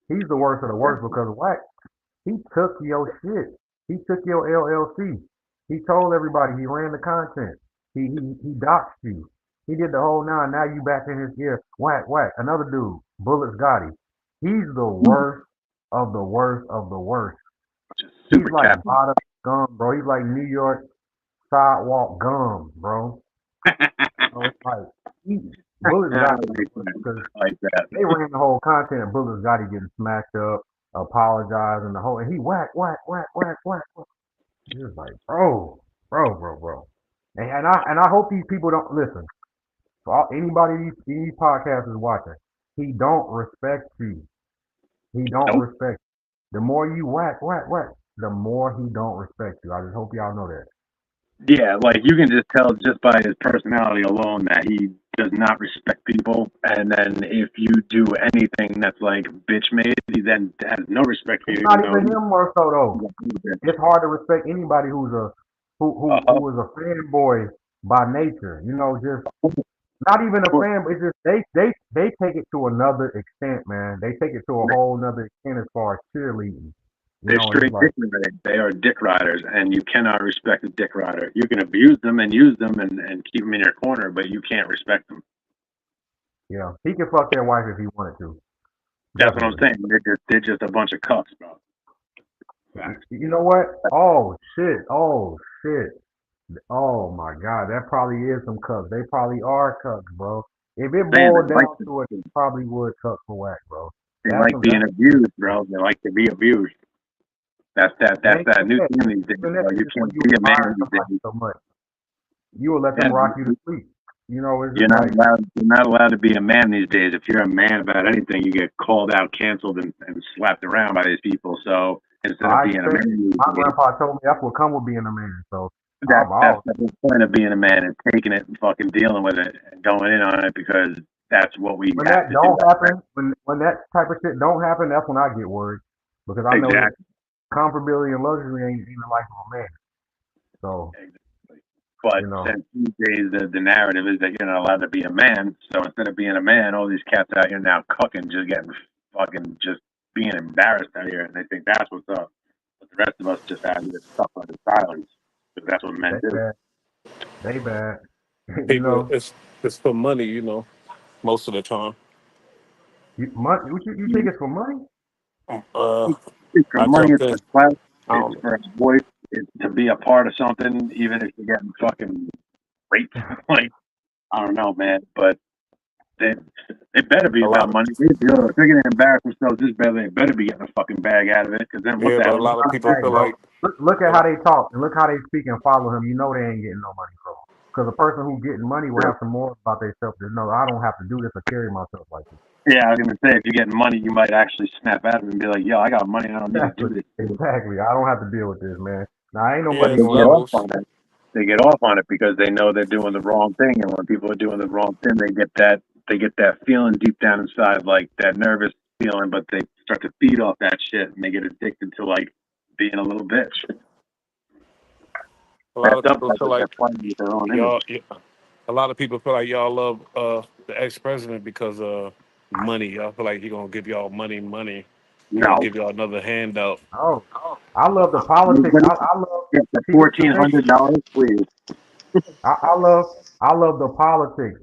He's the worst of the worst because what? He took your shit. He took your LLC. He told everybody he ran the content. He doxed you. He did the whole nine. Now you back in his ear. Whack, whack. Another dude, Bullets Gotti. He's the worst of the worst of the worst. He's Super like captain. bottom gum, bro. He's like New York sidewalk gum, bro. So it's like Bullets I Gotti because like that. they ran the whole content. Bullets Gotti getting smacked up, apologizing the whole, and he whack, whack, whack, whack, whack. He was like, bro. And I hope these people don't listen. For anybody these podcasts is watching, he don't respect you. He don't Nope. respect you. The more you whack, whack, whack, the more he don't respect you. I just hope y'all know that. Yeah, like you can just tell just by his personality alone that he does not respect people. And then if you do anything that's like bitch made, he then has no respect for It's you, not even though even him more so though. It's hard to respect anybody who is a fanboy by nature. Just not even a fan, but it's just they take it to another extent, man. They take it to a whole nother extent as far as cheerleading. they're And it's straight like, dick riders. They are dick riders, and you cannot respect a dick rider. You can abuse them and use them and keep them in your corner, but you can't respect them. he can fuck their wife if he wanted to. That's what I'm Definitely. saying. They're just a bunch of cucks, bro. Facts. You know what? Oh shit. Oh shit. Oh my God. That probably is some cucks. They probably are cucks, bro. If it Saying boiled they like down to it, they probably would cuck for whack, bro. they That's like some. being abused, bro. They like to be abused. That's It ain't that even new that. thing these days, Even that, bro. it's You just when can't you be a admire man these somebody days. so much, you will let them rock you Yeah, to sleep. It's just like, you're not allowed to be a man these days. If you're a man about anything, you get called out, canceled, and slapped around by these people. So instead of I being a expect it. man these My days, grandpa told me that's what come with being a man. So that's I'll the whole point of being a man and taking it and fucking dealing with it and going in on it because that's what we when have that to do. don't happen, when that type of shit don't happen, that's when I get worried because I know that Exactly. comfortability and luxury ain't the life of a man. So But you know, since these days the narrative is that you're not allowed to be a man, so instead of being a man, all these cats out here now cucking, just getting fucking just being embarrassed out here, and they think that's what's up. But the rest of us just out here suffer in silence because that's what men they do. bad, they bad. you People, know, it's for money, most of the time. you think it's for money? Uh, It's for I money, jumped it's in. for clout, I it's don't. for a voice, it's to be a part of something, even if you're getting fucking raped. Like, I don't know, man, but they they better be A lot about of money. If they're gonna embarrass themselves this badly, they better be getting a fucking bag out of it. Because then what yeah, the but hell a are you lot of gonna people Hey, feel do? bro, like look at a how lot. they talk and look how they speak and follow him. You know they ain't getting no money from him. Because a person who getting money will have some more about themselves. To know I don't have to do this or carry myself like this. Yeah, I was gonna say if you're getting money, you might actually snap out of it and be like, "Yo, I got money. I don't need to Exactly, do this." exactly. I don't have to deal with this, man. Now ain't no Yeah, money it's They gonna get never. off levels. on it. They get off on it because they know they're doing the wrong thing, and when people are doing the wrong thing, they get that feeling deep down inside, like that nervous feeling, but they start to feed off that shit, and they get addicted to like being a little bitch. A lot That's of up people feel because they're like playing with their own image. y'all. A lot of people feel like y'all love the ex president because money. Y'all feel like he gonna give y'all money. He gonna No, give y'all another handout. Oh, I love the politics. but I love. yeah, the See, this is the thing. $1,400, please. I, I love I love the politics.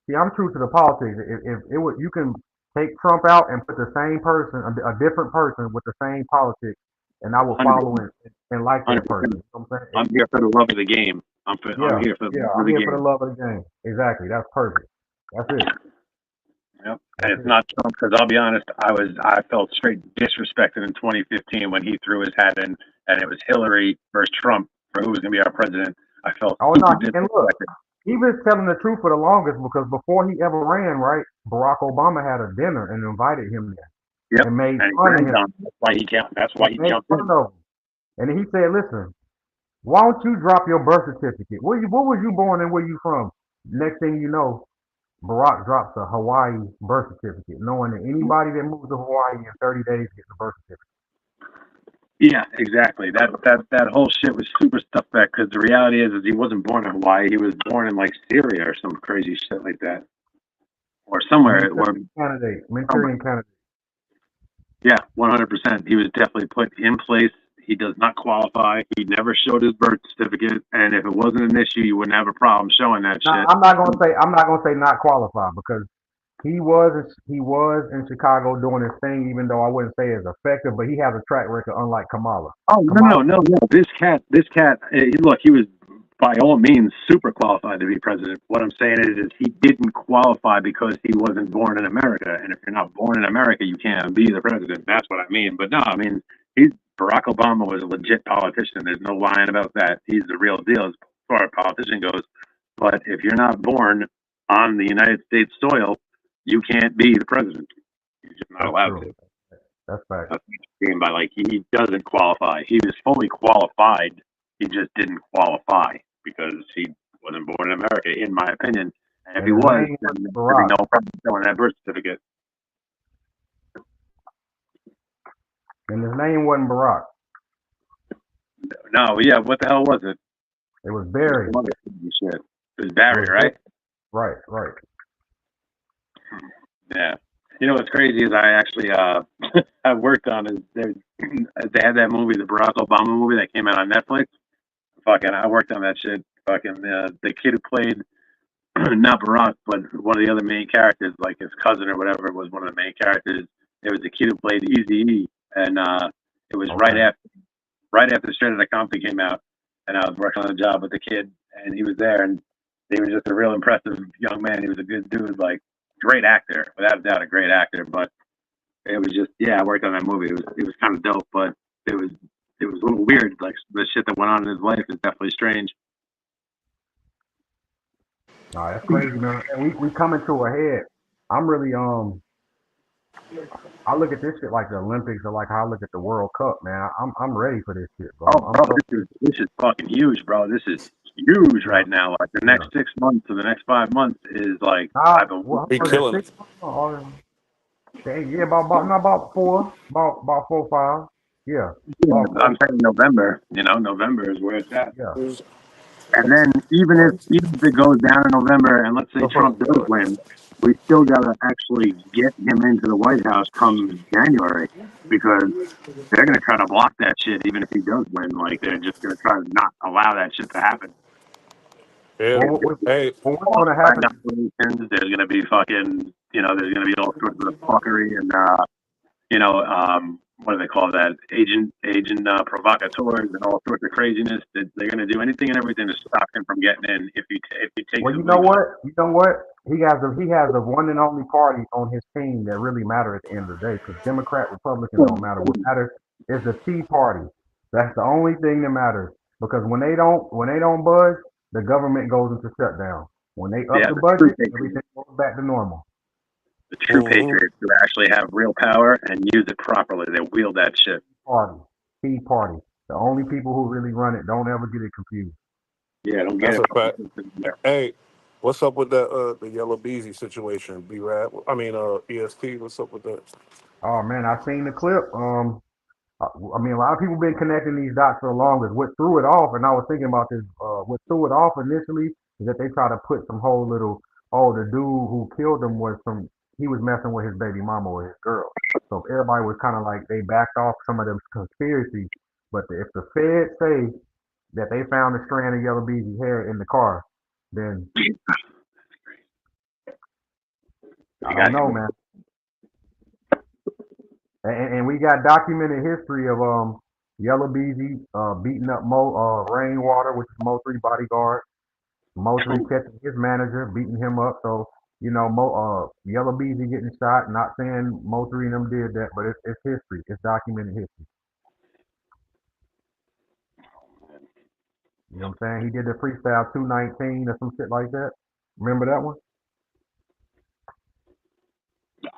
See, I'm true to the politics. If it would, you can take Trump out and put the same person, a different person with the same politics, and I will follow 100%. and like that person. 100%. You know what I'm saying? I'm here for the love of the game. I'm Yeah, here for the yeah. love of I'm the here for the game. love of the game. Exactly. That's perfect. That's it. Yep. And That's it's it. not Trump because I'll be honest, I felt straight disrespected in 2015 when he threw his hat in and it was Hillary versus Trump for who was going to be our president. I felt Oh no, super and look, disrespected. he was telling the truth for the longest because before he ever ran, right, Barack Obama had a dinner and invited him there Yep. and made And he fun of bragged him. on it. That's why And he made jumped fun in. of him. And he said, "Listen, why don't you drop your birth certificate? What was you born and where you from?" Next thing you know, Barack drops a Hawaii birth certificate, knowing that anybody that moves to Hawaii in 30 days gets a birth certificate. Yeah, exactly. That whole shit was super stuff back because the reality is he wasn't born in Hawaii. He was born in like Syria or some crazy shit like that, or somewhere where Manchurian candidate. yeah, 100%. He was definitely put in place. He does not qualify. He never showed his birth certificate, and if it wasn't an issue, you wouldn't have a problem showing that Now, shit. I'm not gonna say not qualified because he was in Chicago doing his thing, even though I wouldn't say it's effective, but he has a track record unlike Kamala. Oh no, no, Kamala, no, no! This cat. Look, he was by all means super qualified to be president. What I'm saying is he didn't qualify because he wasn't born in America. And if you're not born in America, you can't be the president. That's what I mean. But no, I mean he's Barack Obama was a legit politician. There's no lying about that. He's the real deal as far as a politician goes. But if you're not born on the United States soil, you can't be the president. You're just not that's allowed true. to. That's fact. That's what you mean by like he doesn't qualify. He was fully qualified. He just didn't qualify because he wasn't born in America, in my opinion. And if And he his was, name then wasn't there'd be Barack. no problem showing that birth certificate. And his name wasn't Barack. No, yeah, what the hell was it? It was It was Barry. some other shit. It was It Barry, was right? Right, right. Yeah. You know what's crazy is I actually I worked on is they had that movie, the Barack Obama movie that came out on Netflix. Fucking, I worked on that shit. Fucking the kid who played not Barack, but one of the other main characters, like his cousin or whatever, was one of the main characters. It was the kid who played Easy, and it was Okay. right after Straight Outta Compton came out, and I was working on a job with the kid, and he was there, and he was just a real impressive young man. He was a good dude, like great actor, without a doubt, a great actor. But it was just, yeah, I worked on that movie. It was kind of dope, but it was it was a little weird. Like the shit that went on in his life is definitely strange. Nah, that's crazy, man. And we coming to a head. I'm really I look at this shit like the Olympics or like how I look at the World Cup, man. I'm ready for this shit, bro. Oh, I'm bro, so this is fucking huge, bro. This is huge yeah, right now. Like the yeah. next 6 months or the next 5 months is like Nah, I've been well, He how was it killing it. 6 months? Yeah, about 4, about 4, 5. Yeah, yeah, about I'm 4, saying November. You know, November is where it's at. yeah. And then even if it goes down in November, and let's say Trump does win, we still gotta actually get him into the White House come January because they're gonna try to block that shit even if he does win. Like they're just gonna try to not allow that shit to happen. Yeah. Well, Hey, what's gonna happen? There's gonna be fucking, there's gonna be all sorts of fuckery and what do they call that? Agent provocateurs and all sorts of craziness. That they're gonna do anything and everything to stop him from getting in if he takes Well, it you know legally. what? You know what? He has the one and only party on his team that really matter at the end of the day. Because Democrat, Republican don't matter. What matters is the Tea Party. That's the only thing that matters. Because when they don't budge, the government goes into shutdown. When they up Yeah, the the true budget, patriots, everything goes back to normal. the true patriots who actually have real power and use it properly. They wield that shit. Party, Tea Party. The only people who really run it don't ever get it confused. Yeah, don't get that's it. a fact. Hey, what's up with that the yellow Beezy situation? B Rad. I mean EST, what's up with that? Oh man, I seen the clip. I mean, a lot of people been connecting these dots for the longest. What threw it off, and I was thinking about this. What threw it off initially is that they try to put some whole little. Oh, the dude who killed him was from. He was messing with his baby mama or his girl. So everybody was kind of like they backed off some of them conspiracies. But if the Feds say that they found a strand of yellow beezy hair in the car, then I don't know, man. And we got documented history of Yellow Beezy beating up Rainwater, which is Mo 3 bodyguard. Mo 3 catching his manager, beating him up. So Yellow Beezy getting shot. Not saying Mo3 and them did that, but it's history. It's documented history. You know what I'm saying? He did the freestyle 219 or some shit like that. Remember that one?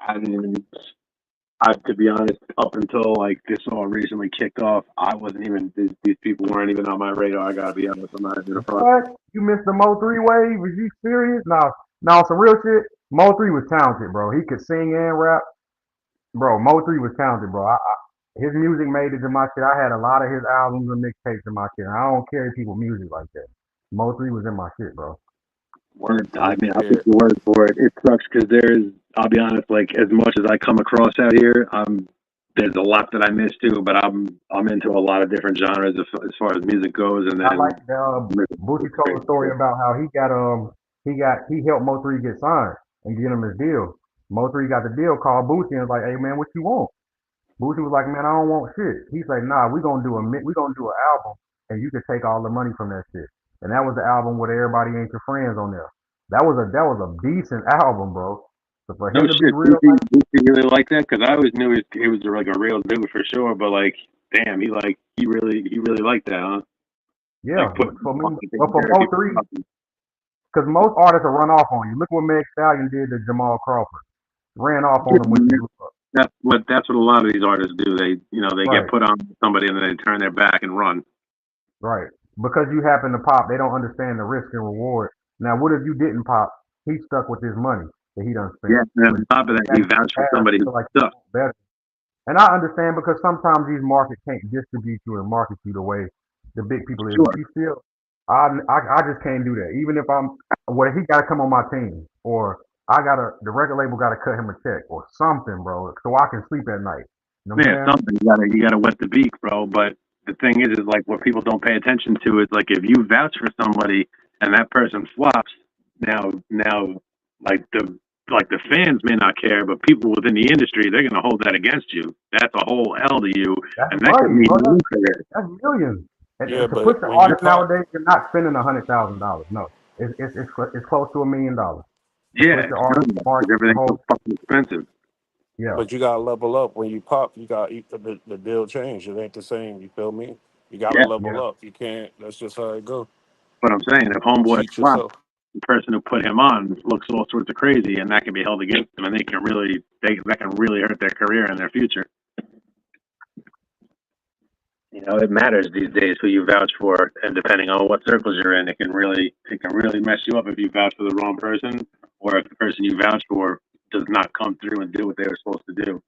I didn't even. To be honest, up until like this all recently kicked off, I wasn't even. These people weren't even on my radar. I gotta be honest. I'm not even a front. What? You missed the Mo3 wave? Was you serious? Now some real shit. Mo3 was talented, bro. He could sing and rap. Bro, Mo3 was talented, bro. His music made it to my shit. I had a lot of his albums and mixtapes in my shit. And I don't carry people music like that. Mo3 was in my shit, bro. Word. I mean, I'll take your word for it. It sucks because I'll be honest, like as much as I come across out here, there's a lot that I miss too. But I'm into a lot of different genres as far as music goes. And I then like Boosie told a story about how he helped Mo3 get signed and get him his deal. Mo3 got the deal, called Boosie and was like, "Hey man, what you want?" Boosie was like, "Man, I don't want shit." He's like, "Nah, we gonna do an album, and you can take all the money from that shit." And that was the album with Everybody Ain't Your Friends on there. That was a decent album, bro. So for no him to be shit, real, like, Boosie really like that because I always knew he was like a real dude for sure. But like, damn, he really liked that, huh? yeah, Like for me, but for Mo3, because most artists will run off on you. Look what Meg Stallion did to Jamal Crawford. Ran off on him when he blew up. That's what a lot of these artists do. They Right. get put on somebody and then they turn their back and run. Right. Because you happen to pop, they don't understand the risk and reward. Now, what if you didn't pop? He's stuck with his money that he done spent. Yeah, and on top of that, he vouched for somebody who sucks. Better. And I understand because sometimes these markets can't distribute you and market you the way the big people is. Sure. But you still, I just can't do that. Even if he got to come on my team, or the record label got to cut him a check or something, bro, so I can sleep at night. You know what I'm saying? Something you gotta wet the beak, bro. But the thing is like what people don't pay attention to is like if you vouch for somebody and that person flops, now the fans may not care, but people within the industry they're gonna hold that against you. That's a whole L to you, That's and that could money, mean bro. your career. That's millions. And Yeah, to push but the when you artist pop, nowadays, you're not spending $100,000. No, it's close to $1 million. To Yeah, push the artist, because everything's so fucking expensive. Yeah. but you gotta level up. When you pop, you got the deal change. It ain't the same. You feel me? You gotta Yeah, level up. You can't. That's just how it go. but I'm saying if homeboy Cheat flops, yourself. the person who put him on looks all sorts of crazy, and that can be held against them, and that can really hurt their career and their future. It matters these days who you vouch for, and depending on what circles you're in, it can really mess you up if you vouch for the wrong person, or if the person you vouch for does not come through and do what they were supposed to do.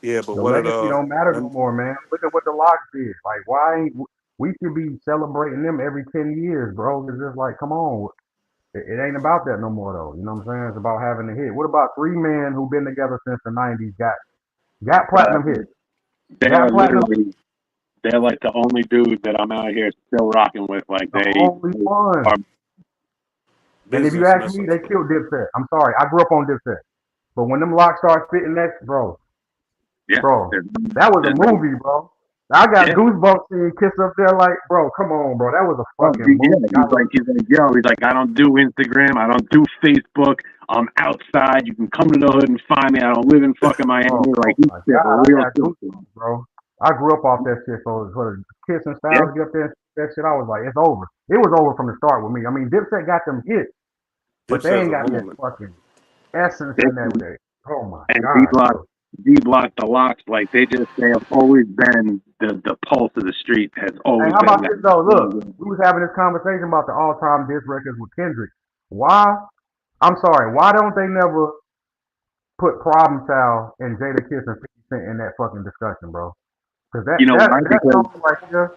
Yeah, but The what legacy don't matter no them, more, man. Look at what the Locks did. Like, why ain't we should be celebrating them every 10 years, bro? It's just like, come on. It ain't about that no more, though. You know what I'm saying? It's about having a hit. What about three men who've been together since the 90s got platinum hits? They are Got platinum. they're like the only dude that I'm out here still rocking with. Like The they only one. are And if you business ask me, they killed Dipset. I'm sorry. I grew up on Dipset. But when them Locks started spitting that, bro, that was a movie, bro. I got goosebumps seeing Kiss up there like, bro, come on, bro. That was a fucking movie. He's like, I don't do Instagram, I don't do Facebook. I'm outside. You can come to the hood and find me. I don't live in fucking Miami. Like he's God, I got goosebumps, bro. I grew up off that shit, so for the Kiss and Styles get up there and that shit, I was like, it's over. It was over from the start with me. I mean, Dipset got them hits, but they Dipset's ain't a got that movement. fucking essence in that day. Oh my and God. D-Block, the Locks, like they have always been the pulse of the street. Has always Hey, how been about that. this though? Look, we was having this conversation about the all-time diss records with Kendrick. Why? I'm sorry. Why don't they never put Problem Child and Jada Kiss and 50 Cent in that fucking discussion, bro? Because that song right there.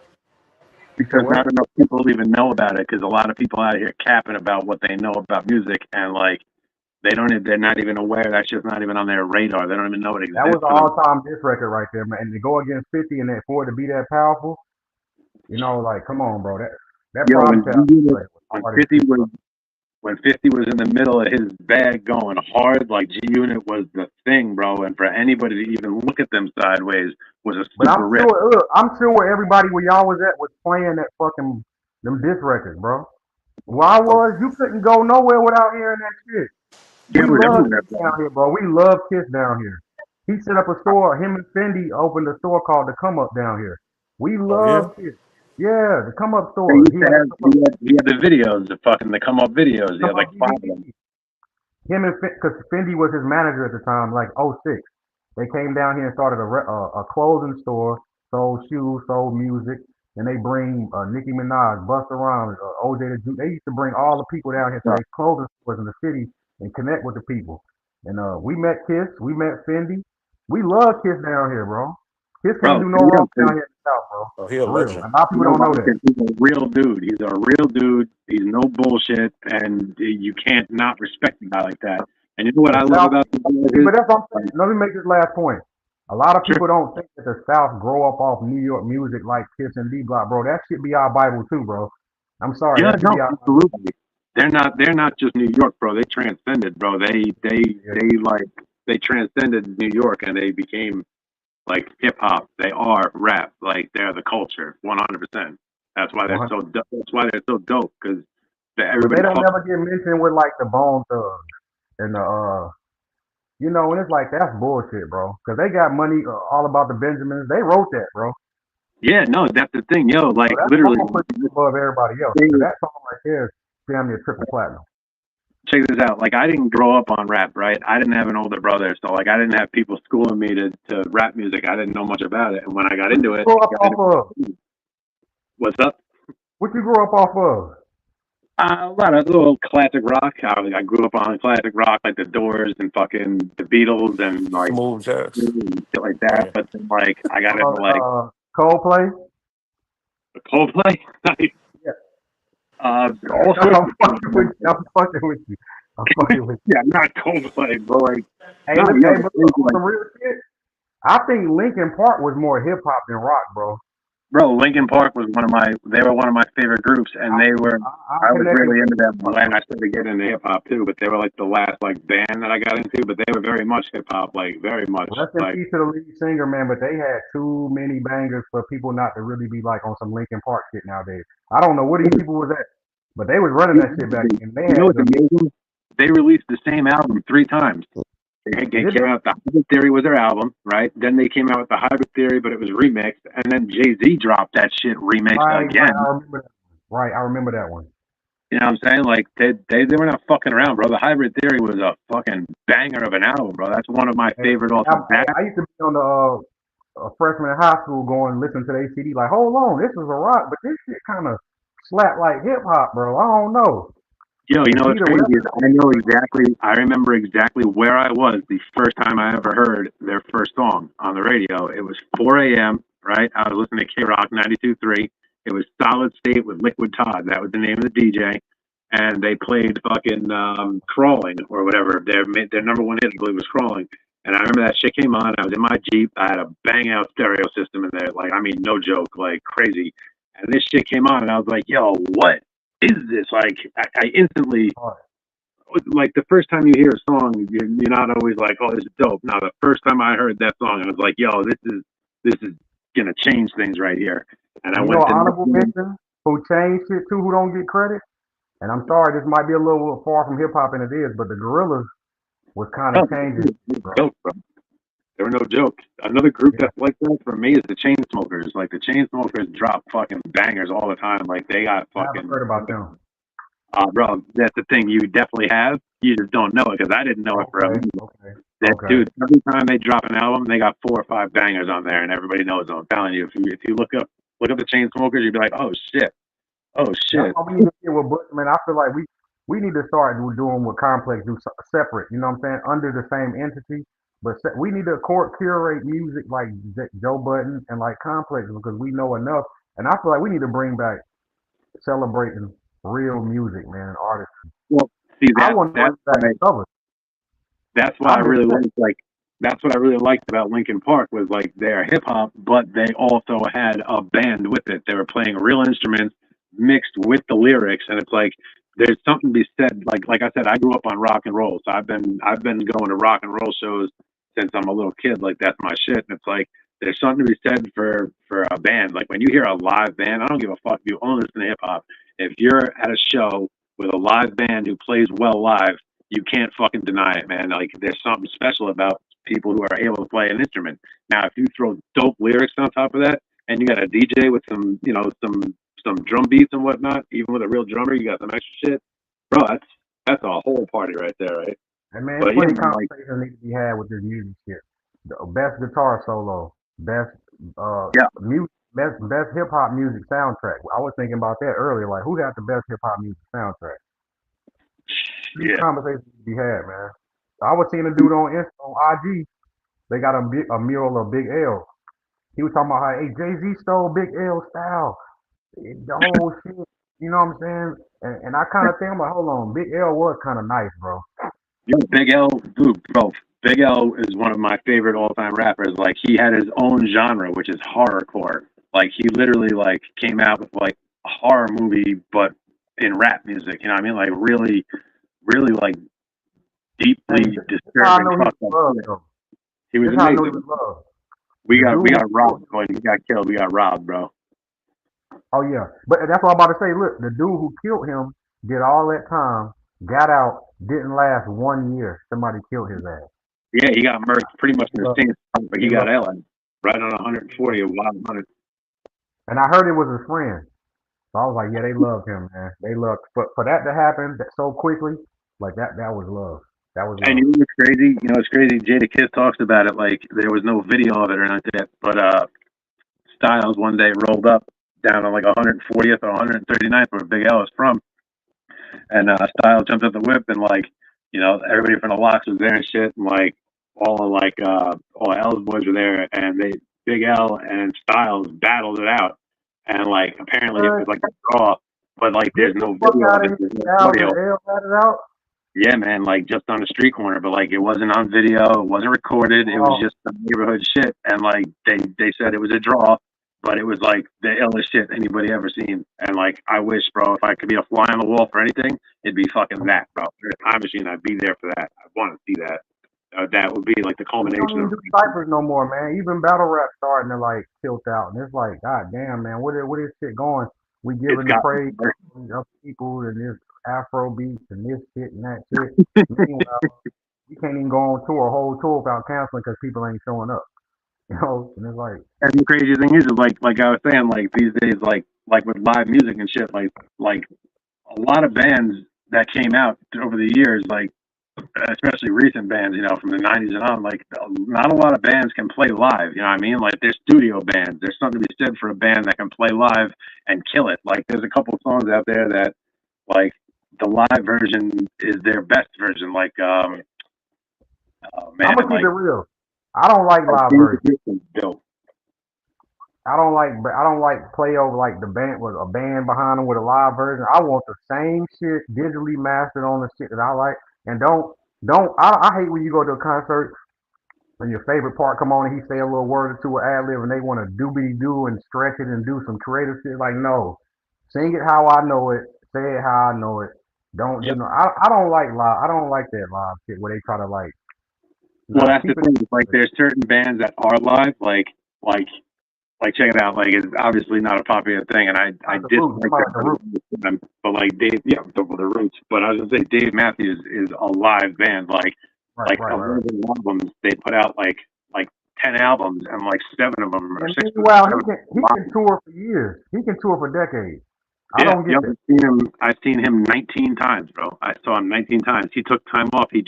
Because not enough people even know about it. Because a lot of people out here capping about what they know about music, and like they're not even aware. That's just not even on their radar. They don't even know it exists. That was an all-time diss record right there, man. And to go against 50 and for it to be that powerful, like, come on, bro. That Problem Child when 50 was in the middle of his bag going hard, like G Unit was the thing, bro. And for anybody to even look at them sideways was a super risk. I'm sure where everybody where y'all was at was playing that fucking them diss records, bro. Why was you couldn't go nowhere without hearing that shit? Yeah, We it was love everywhere, Kiss bro. down here, bro. We love Kiss down here. He set up a store. Him and Fendi opened a store called the Come Up down here. We Oh yeah. love Kiss. Yeah, the Come Up They store. used to have he had the videos, the fucking the come up videos. He Come had like Up 5 of them. DVD. Him and because Fendi was his manager at the time, like '06. They came down here and started a clothing store, sold shoes, sold music, and they bring Nicki Minaj, Busta Rhymes, OJ the Juice. They used to bring all the people down here to Bro, their clothing stores in the city and connect with the people. And we met Kiss, we met Fendi. We love Kiss down here, bro. Kiss can't bro, do no for wrong real, down here in the South, bro. Oh, he a For real. legend. A lot of you people know don't why? know that. Because he's a real dude. He's a real dude. He's no bullshit, and you can't not respect a guy like that. And you know what The I love South, about these see, guys is, but that's what I'm saying. like, Let me make this last point. A lot of sure, people don't think that the South grow up off New York music like Kiss and D Block, bro. That should be our Bible too, bro. I'm sorry, yeah, that should no, be our Bible. absolutely. They're not just New York, bro. They transcended, bro. Yeah. They transcended New York, and they became like hip hop. They are rap. Like they're the culture, 100%. That's why they're 100. so. That's why they're so dope because But they everybody don't fucks. never get mentioned with like the Bone Thugs and the and it's like that's bullshit, bro. Cause they got money all about the Benjamins. They wrote that, bro. Yeah, no, that's the thing, yo. So Like that's literally, song put you above everybody else. they, Cause that song right there is damn near triple platinum. check this out. Like I didn't grow up on rap, right? I didn't have an older brother, so like I didn't have people schooling me to rap music. I didn't know much about it, and when I got What you into it, grow up I got off of? into what's up? What you grew up off of? A lot of little classic rock. I grew up on classic rock, like the Doors and fucking the Beatles and like Smooth jazz. shit like that. Yeah. But then like I got into Uh, like uh, Coldplay. Coldplay, Yeah. all sorts I'm of stuff, fucking with man. you. I'm fucking with you. I'm fucking with you. Yeah, not Coldplay, but like Hey, no, yo, hey, the but thing look, is, on like some real shit, I think Linkin Park was more hip hop than rock, bro. bro, Linkin Park was they were one of my favorite groups, and I, they were, I I was connected really with into Linkin them Park, when bro. I started getting into hip hop too, but they were like the last like band that I got into, but they were very much hip hop, like very much Rest in like, peace to the lead singer, man. But they had too many bangers for people not to really be like on some Linkin Park shit nowadays. I don't know where these people was at, but they was running that shit back then. They you know had what's the amazing? They released the same album 3 times. They did came they? out with the Hybrid Theory was their album, right? Then they came out with the Hybrid Theory, but it was remixed, and then Jay Z dropped that shit remixed Right, right. again. I remember that. Right, I remember that one. You know what I'm saying? Like they were not fucking around, bro. The Hybrid Theory was a fucking banger of an album, bro. That's one of my favorite all time. I used to be on the a freshman in high school going listen to their CD like, hold on, this is a rock, but this shit kind of slap like hip hop, bro. I don't know. Yo, you The know what's beat or crazy whatever. is I remember exactly where I was the first time I ever heard their first song on the radio. It was 4 a.m., right? I was listening to K Rock 92.3. It was Solid State with Liquid Todd. That was the name of the DJ. And they played fucking Crawling or whatever. Their number one hit, I believe, was Crawling. And I remember that shit came on. I was in my Jeep. I had a bang out stereo system in there. Like, I mean, no joke, like crazy. And this shit came on, and I was like, yo, what is this? Like, I instantly, like, the first time you hear a song, you're not always like, oh, this is dope. No, the first time I heard that song, I was like, yo, this is gonna change things right here. And I You know, went an to honorable mention who changed shit too, who don't get credit. And I'm sorry, this might be a little far from hip hop, and it is, but the Gorillas was kind of oh, changing, bro. dope, bro. They were no joke. Another group Yeah, that's like that for me is the Chainsmokers. Like the Chainsmokers drop fucking bangers all the time. Like they got I haven't fucking, heard about them. bro. That's the thing. You definitely have. You just don't know it because I didn't know it for a Okay, minute. okay, That okay. dude, every time they drop an album, they got 4 or 5 bangers on there, and everybody knows them. I'm telling you, if you look up the Chainsmokers, you'd be like, oh That's shit. why we need to get with Bush, man. I feel like we need to start doing what Complex do separate. You know what I'm saying? Under the same entity, but we need to curate music like Joe Budden and like Complex because we know enough. And I feel like we need to bring back celebrating real music, man, artists. Well, see I want to bring that's back why the covers. that's what I I miss really that. liked. Like that's what I really liked about Linkin Park was like they're hip hop, but they also had a band with it. They were playing real instruments mixed with the lyrics, and it's like there's something to be said. Like I said, I grew up on rock and roll, so I've been going to rock and roll shows since I'm a little kid. Like that's my shit. And it's like there's something to be said for a band. Like when you hear a live band, I don't give a fuck if you only listen to hip hop. If you're at a show with a live band who plays well live, you can't fucking deny it, man. Like there's something special about people who are able to play an instrument. Now, if you throw dope lyrics on top of that, and you got a DJ with some, you know, some drum beats and whatnot, even with a real drummer, you got some extra shit, bro. That's a whole party right there, right? And man, But yeah, plenty man, like conversations need to be had with this music shit. The best guitar solo, best yeah, music, best hip hop music soundtrack. I was thinking about that earlier. Like, who got the best hip hop music soundtrack? These yeah. conversations need to be had, man. I was seeing a dude on IG. They got a mural of Big L. He was talking about how Jay-Z stole Big L style. The whole shit. You know what I'm saying? And I kind of think, I'm like, hold on, Big L was kind of nice, bro. Yo, Big L, dude, bro. Big L is one of my favorite all-time rappers. Like he had his own genre, which is horrorcore. Like he literally like came out with like a horror movie, but in rap music. You know what I mean? Like really, really like Hey, deeply this is how I disturbing. know he was loved, Shit. though. He was This is how I know he amazing. was loved. We The got dude robbed when he got killed. We got robbed, bro. Oh yeah, but that's what I'm about to say. Look, the dude who killed him did all that time, got out, didn't last 1 year. Somebody killed his ass. Yeah, he got murked pretty much in the Look, same spot, but he he got looked, Ellen right on 140 a wild 100. and I heard it was his friend. So I was like, yeah, they loved him, man. They loved for that to happen so quickly, like that. That was love. That was And love. you know what's crazy? You know what's crazy? Jada Kiss talks about it like there was no video of it or anything like that. But Styles one day rolled up down on like 140th or 139th where Big L is from, and Styles jumped out the whip and like you know everybody from the Locks was there and shit, and like all L's boys were there, and they Big L and Styles battled it out, and like apparently it What? was like a draw, but like Get there's the no fuck video of out it, of here, there's no Styles audio. and L got it out. Yeah, man, like just on the street corner, but like it wasn't on video, it wasn't recorded, it was Oh, just some neighborhood shit, and like they said it was a draw, but it was like the illest shit anybody ever seen, and like I wish, bro, if I could be a fly on the wall for anything, it'd be fucking that, bro. For a time machine, I'd be there for that. I want to see that. That would be like the we don't culmination even of do ciphers no more, man. Even battle rap starting to like tilt out, and it's like, god damn, man, where is shit going? We it's giving the got. praise to other people and this Afro beats and this shit and that shit. Meanwhile, we can't even go on tour, a whole tour without canceling because people ain't showing up. You know, and it's like, And the crazy thing is like I was saying, like these days, like with live music and shit, like a lot of bands that came out over the years, like especially recent bands, you know, from the 90s and on, like not a lot of bands can play live, you know what I mean? Like they're studio bands. There's something to be said for a band that can play live and kill it. Like there's a couple songs out there that like the live version is their best version. Like oh I'm man, gonna keep like it real. I don't like live James versions. Houston's dope. I don't like play over like the band with a band behind them with a live version. I want the same shit digitally mastered on the shit that I like. And don't I hate when you go to a concert and your favorite part come on and he say a little word or two or ad lib and they want to doobity doo and stretch it and do some creative shit. Like no, sing it how I know it, say it how I know it. Don't do Yep. no. I don't like live. I don't like that live shit where they try to like Well, nah that's the keep it. thing. Like there's certain bands that are live, like check it out. Like it's obviously not a popular thing, and I Like the roots, dislike like the roots. that. But like Dave, yeah, the Roots. But I was gonna say Dave Matthews is a live band. Right, Like right, of right. all the albums, they put out like 10 albums, and like 7 of them or And 6 of them. meanwhile, 7 he live. can tour for years. He can tour for decades. I Yeah, don't get yep. that. I've seen him 19 times, bro. I saw him 19 times. He took time off. I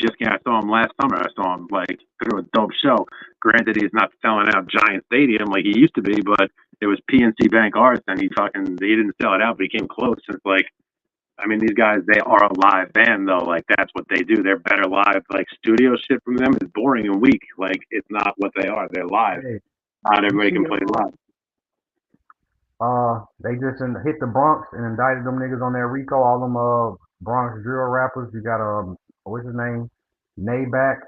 saw him last summer. I saw him like through a dope show. Granted, he's not selling out Giant Stadium like he used to be, but it was PNC Bank Arts, and he didn't sell it out, but he came close. It's like, I mean, these guys, they are a live band though. Like that's what they do. They're better live. Like studio shit from them is boring and weak. Like it's not what they are. They're live. Hey, Not you everybody see, can play live. they just hit the Bronx and indicted them niggas on that RICO. All them Bronx drill rappers. You got what's his name? Nayback,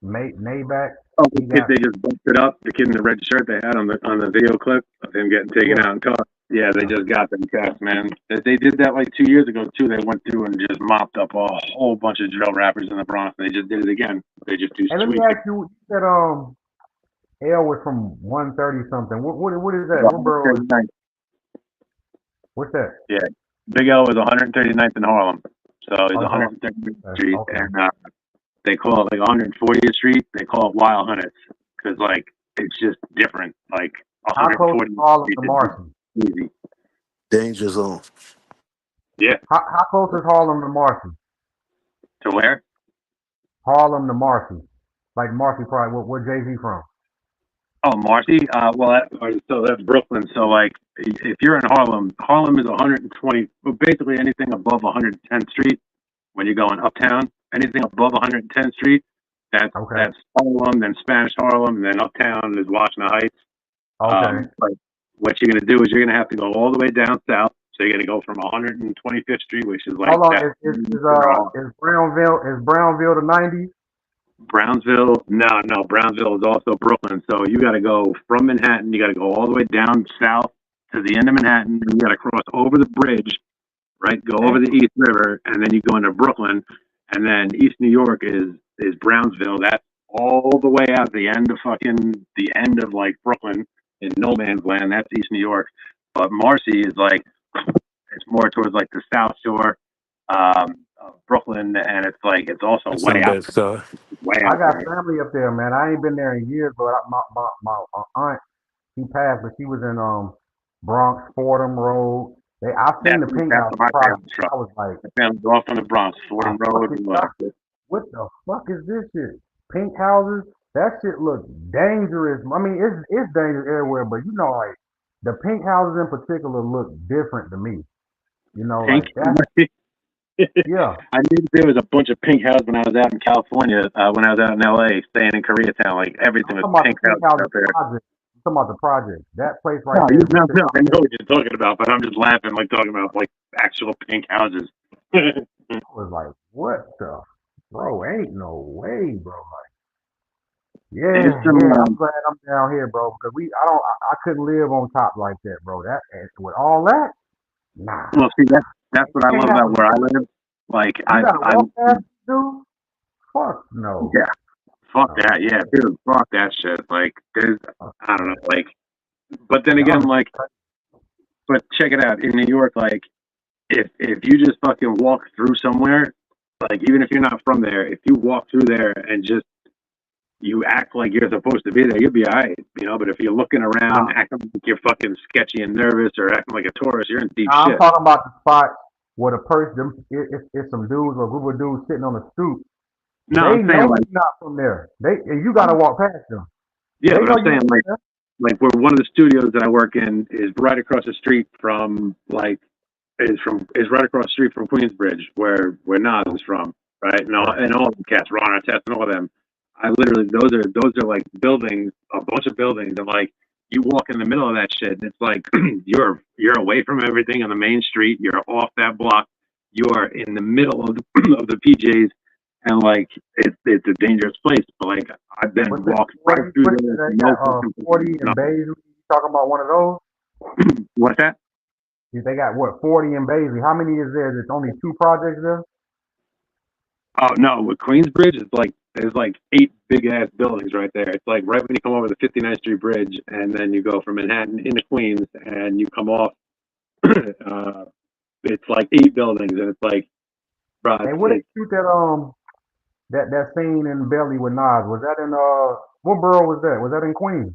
Nayback. Oh, the He kid got they just busted up, the kid in the red shirt they had on the video clip of him getting taken yeah. out and caught. Yeah, they just got them cats, man. They did that like 2 years ago too. They went through and just mopped up a whole bunch of drill rappers in the Bronx. And they just did it again. They just do Hey, let me sweet. ask you. You said L was from 130 something. What is that? About What borough is? 139th. What's that? Yeah. Big L was 139th in Harlem. So he's Oh, 139th okay. Street, Okay. and they call it like 140th Street. They call it Wild Hunnits because like it's just different. Like How close is 140th Harlem Street to is Marcy? easy. Danger zone. Yeah. How close is Harlem to Marcy? To where? Harlem to Marcy. Like Marcy, probably where Jay Z from? Oh, Marcy. So that's Brooklyn. So like, if you're in Harlem, Harlem is 120. Well, basically anything above 110th Street when you're going uptown. Anything above 110th Street, Okay. that's Harlem, then Spanish Harlem, and then uptown is Washington Heights. Okay. But what you're gonna do is you're gonna have to go all the way down south. So you're gonna go from 125th Street, which is like Hold on. that. Is Brownville the 90s? Brownsville, no, Brownsville is also Brooklyn. So you got to go from Manhattan. You got to go all the way down south to the end of Manhattan. And you got to cross over the bridge, right? Go over the East River, and then you go into Brooklyn. And then East New York is Brownsville. That's all the way out the end of the end of like Brooklyn in no man's land. That's East New York. But Marcy is like it's more towards like the South Shore of Brooklyn, and it's like it's also It's way some out. bad stuff. Way I out got there. family up there, man. I ain't been there in years, but my aunt, she passed, but she was in Bronx, Fordham Road. I've seen the pink That's house where my project. family's from. I was like, My family's all from the Bronx, Fordham Road. And what the fuck is this shit? Pink houses? That shit look dangerous. I mean, it's dangerous everywhere, but you know, like the pink houses in particular look different to me. You know, pink. like that. Yeah. I knew there was a bunch of pink houses when I was out in California, when I was out in LA, staying in Koreatown. Like everything I'm was talking pink about the pink houses houses out there. project. I'm talking about the project. That place right No, there. no, I know what you're talking about, but I'm just laughing, like talking about like actual pink houses. I was like, what the, bro? Ain't no way, bro. Like, yeah, I'm glad I'm down here, bro, because I couldn't live on top like that, bro. That with all that, nah. Well, see, that's what I You love can't have about where I live. Like you I, gotta I, walk past, dude. Fuck no. yeah, fuck that, yeah, dude, fuck that shit. Like there's, I don't know, like, but then again, like, but check it out in New York, like. If you just fucking walk through somewhere, like even if you're not from there, if you walk through there and just you act like you're supposed to be there, you'll be alright, you know. But if you're looking around, acting like you're fucking sketchy and nervous, or acting like a tourist, you're in deep I'm shit. talking about the spot where the person, it's some dudes or a group of dudes sitting on the stoop. No, They I'm saying know like, you're not from there. You gotta walk past them. yeah, They but know I'm saying like where one of the studios that I work in is right across the street from is right across the street from Queensbridge, where Nas is from, right? And all the cats, Ron Artest and all of them. I literally those are like buildings, a bunch of buildings, and like you walk in the middle of that shit, and it's like you're away from everything on the main street. You're off that block. You are in the middle of of the PJs, and like it's a dangerous place. But like I've been walking right through there. They got 40 and Beasley. You talking about one of those? What's that? They got what 40 in Beasley. How many is there? There's only 2 projects there. Oh no, with Queensbridge, there's like 8 big ass buildings right there. It's like right when you come over the 59th Street Bridge, and then you go from Manhattan into Queens, and you come off. It's like 8 buildings, and it's like, bro. Hey, where they shoot that scene in Belly with Nas? Was that in what borough was that? Was that in Queens?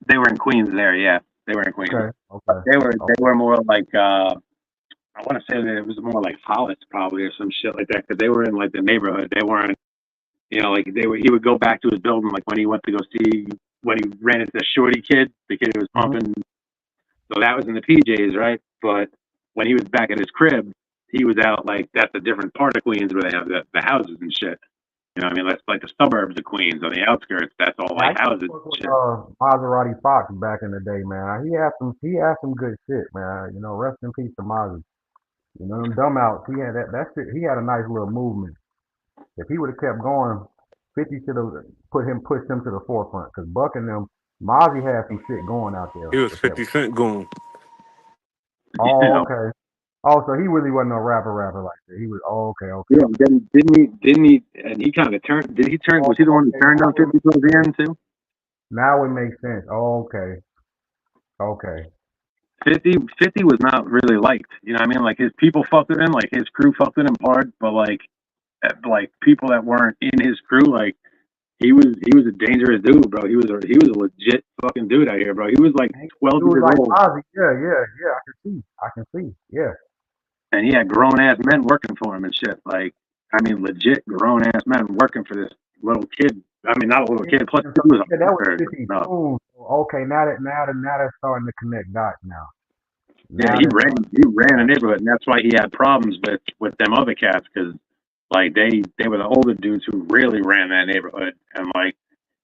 They were in Queens there, yeah. They were in Queens. Okay. They were more like I want to say that it was more like Hollis probably or some shit like that, because they were in like the neighborhood. They weren't, you know, like he would go back to his building like when he went to go see when he ran into the Shorty kid, the kid who was pumping. So that was in the PJs, right? But when he was back at his crib, he was out like that's a different part of Queens where they have the houses and shit. You know what I mean? That's like the suburbs of Queens on the outskirts. That's all like houses and shit. Maserati Fox back in the day, man. He had some good shit, man. You know, rest in peace to Mozzie. You know, them dumb outs. He had that shit. He had a nice little movement. If he would have kept going, 50 should have pushed him to the forefront. Because Buck and them, Mozzie had some shit going out there. He was 50 Cent goon. Oh, okay. Oh, so he really wasn't a rapper like that. He was okay. Yeah, didn't he? And he kind of turned. Did he turn? Was he the one who turned on 50 towards the end too? Now it makes sense. Oh, okay. Okay. 50 was not really liked. You know what I mean? Like his people fucked with him, like his crew fucked with him hard, but like people that weren't in his crew, like he was a dangerous dude, bro. He was a legit fucking dude out here, bro. He was like It 12 was years like old, Ozzy. Yeah, yeah, yeah. I can see. I can see. Yeah. and he had grown ass men working for him and shit. Like, I mean, legit grown ass men working for this little kid. I mean, not a little kid. Plus, And he so, was a yeah, that was fucker. 50 No. Tunes. Okay, now that's starting to connect dots now. Yeah, Now he that's ran starting to he connect ran a dots. neighborhood, and that's why he had problems with them other cats because like they were the older dudes who really ran that neighborhood, and like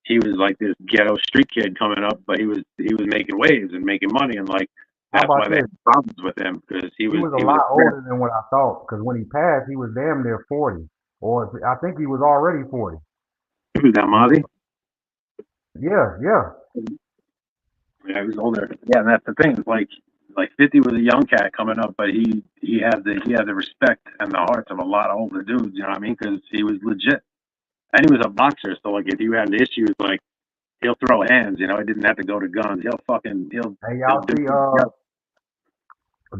he was like this ghetto street kid coming up, but he was making waves and making money, and like How that's about why they this? had problems with him because he He was was a he was lot a threat. older than what I thought. Because when he passed, he was damn near 40, or I think he was already 40. Who's that, You know? Mozzie? Yeah, yeah. Yeah, he was older. Yeah, and that's the thing. Like 50 was a young cat coming up, but he had the respect and the hearts of a lot of older dudes. You know what I mean? Because he was legit, and he was a boxer. So like if you had issues, like he'll throw hands. You know, he didn't have to go to guns. Hey, He'll y'all do. see?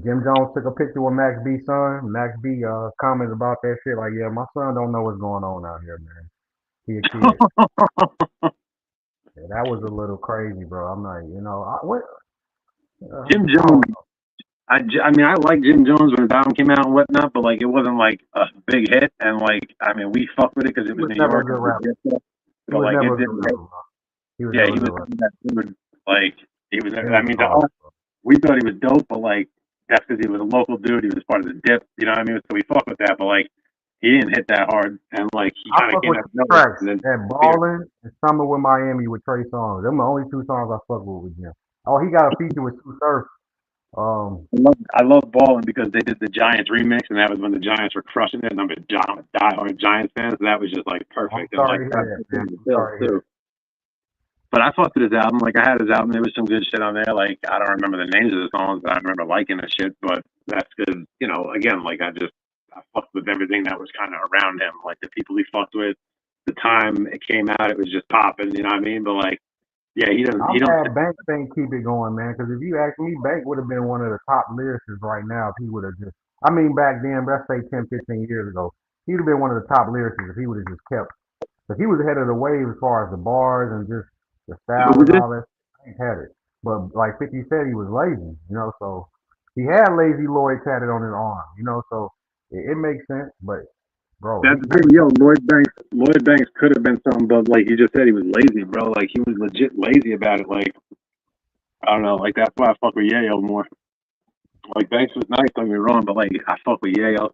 Jim Jones took a picture with Max B's son. Max B comments about that shit. Like, yeah, my son don't know what's going on out here, man. He a kid. Yeah, that was a little crazy, bro. I'm like, what? Jim I Jones. don't know. I mean, I like Jim Jones when his album came out and whatnot, but like it wasn't like a big hit. And like, I mean, we fucked with it because it He was was New never a York good and we rapper. did stuff. He But was like, never it a good didn't hit. rapper, bro. He was Yeah, never he a good was rapper. that dude. Like, he was. He I was mean, to hard, us, bro. we thought he was dope, but like that's because he was a local dude. He was part of the dip. You know what I mean? So we fucked with that, but like he didn't hit that hard, and like he I kind of fuck came with out of two nowhere tracks. and then That disappeared. Ballin' and Summer with Miami with Trey Songz. Them the only two songs I fuck with Jim. Oh, he got a feature with Two Surf. Um, I love balling because they did the Giants remix, and that was when the Giants were crushing it. And I'm a diehard Giants fan, so that was just like I'm perfect. And like sorry to hear that's that, the man. thing with I'm Bills sorry to hear too. that. But I fucked with his album. Like I had his album. There was some good shit on there. Like I don't remember the names of the songs, but I remember liking the shit. But that's because again, like I fucked with everything that was kind of around him. Like the people he fucked with, the time it came out, it was just popping. You know what I mean? But like, yeah, he doesn't. He I'm don't. mad Banks ain't keep it going, man. Because if you ask me, Bank would have been one of the top lyricists right now if he would have just. I mean, back then, let's say 10, 15 years ago, he'd have been one of the top lyricists if he would have just kept. Because he was ahead of the wave as far as the bars and just the Who style was and it? all that. Banks had it. But like 50 said, he was lazy, so he had Lazy Lloyd tatted on his arm, so it makes sense. But, bro, That's he the was thing, yo. Lloyd Banks. Lloyd Banks could have been something, but like you just said, he was lazy, bro. Like he was legit lazy about it. Like I don't know. Like that's why I fuck with Yayo more. Like Banks was nice, don't get me wrong, but like I fuck with Yayo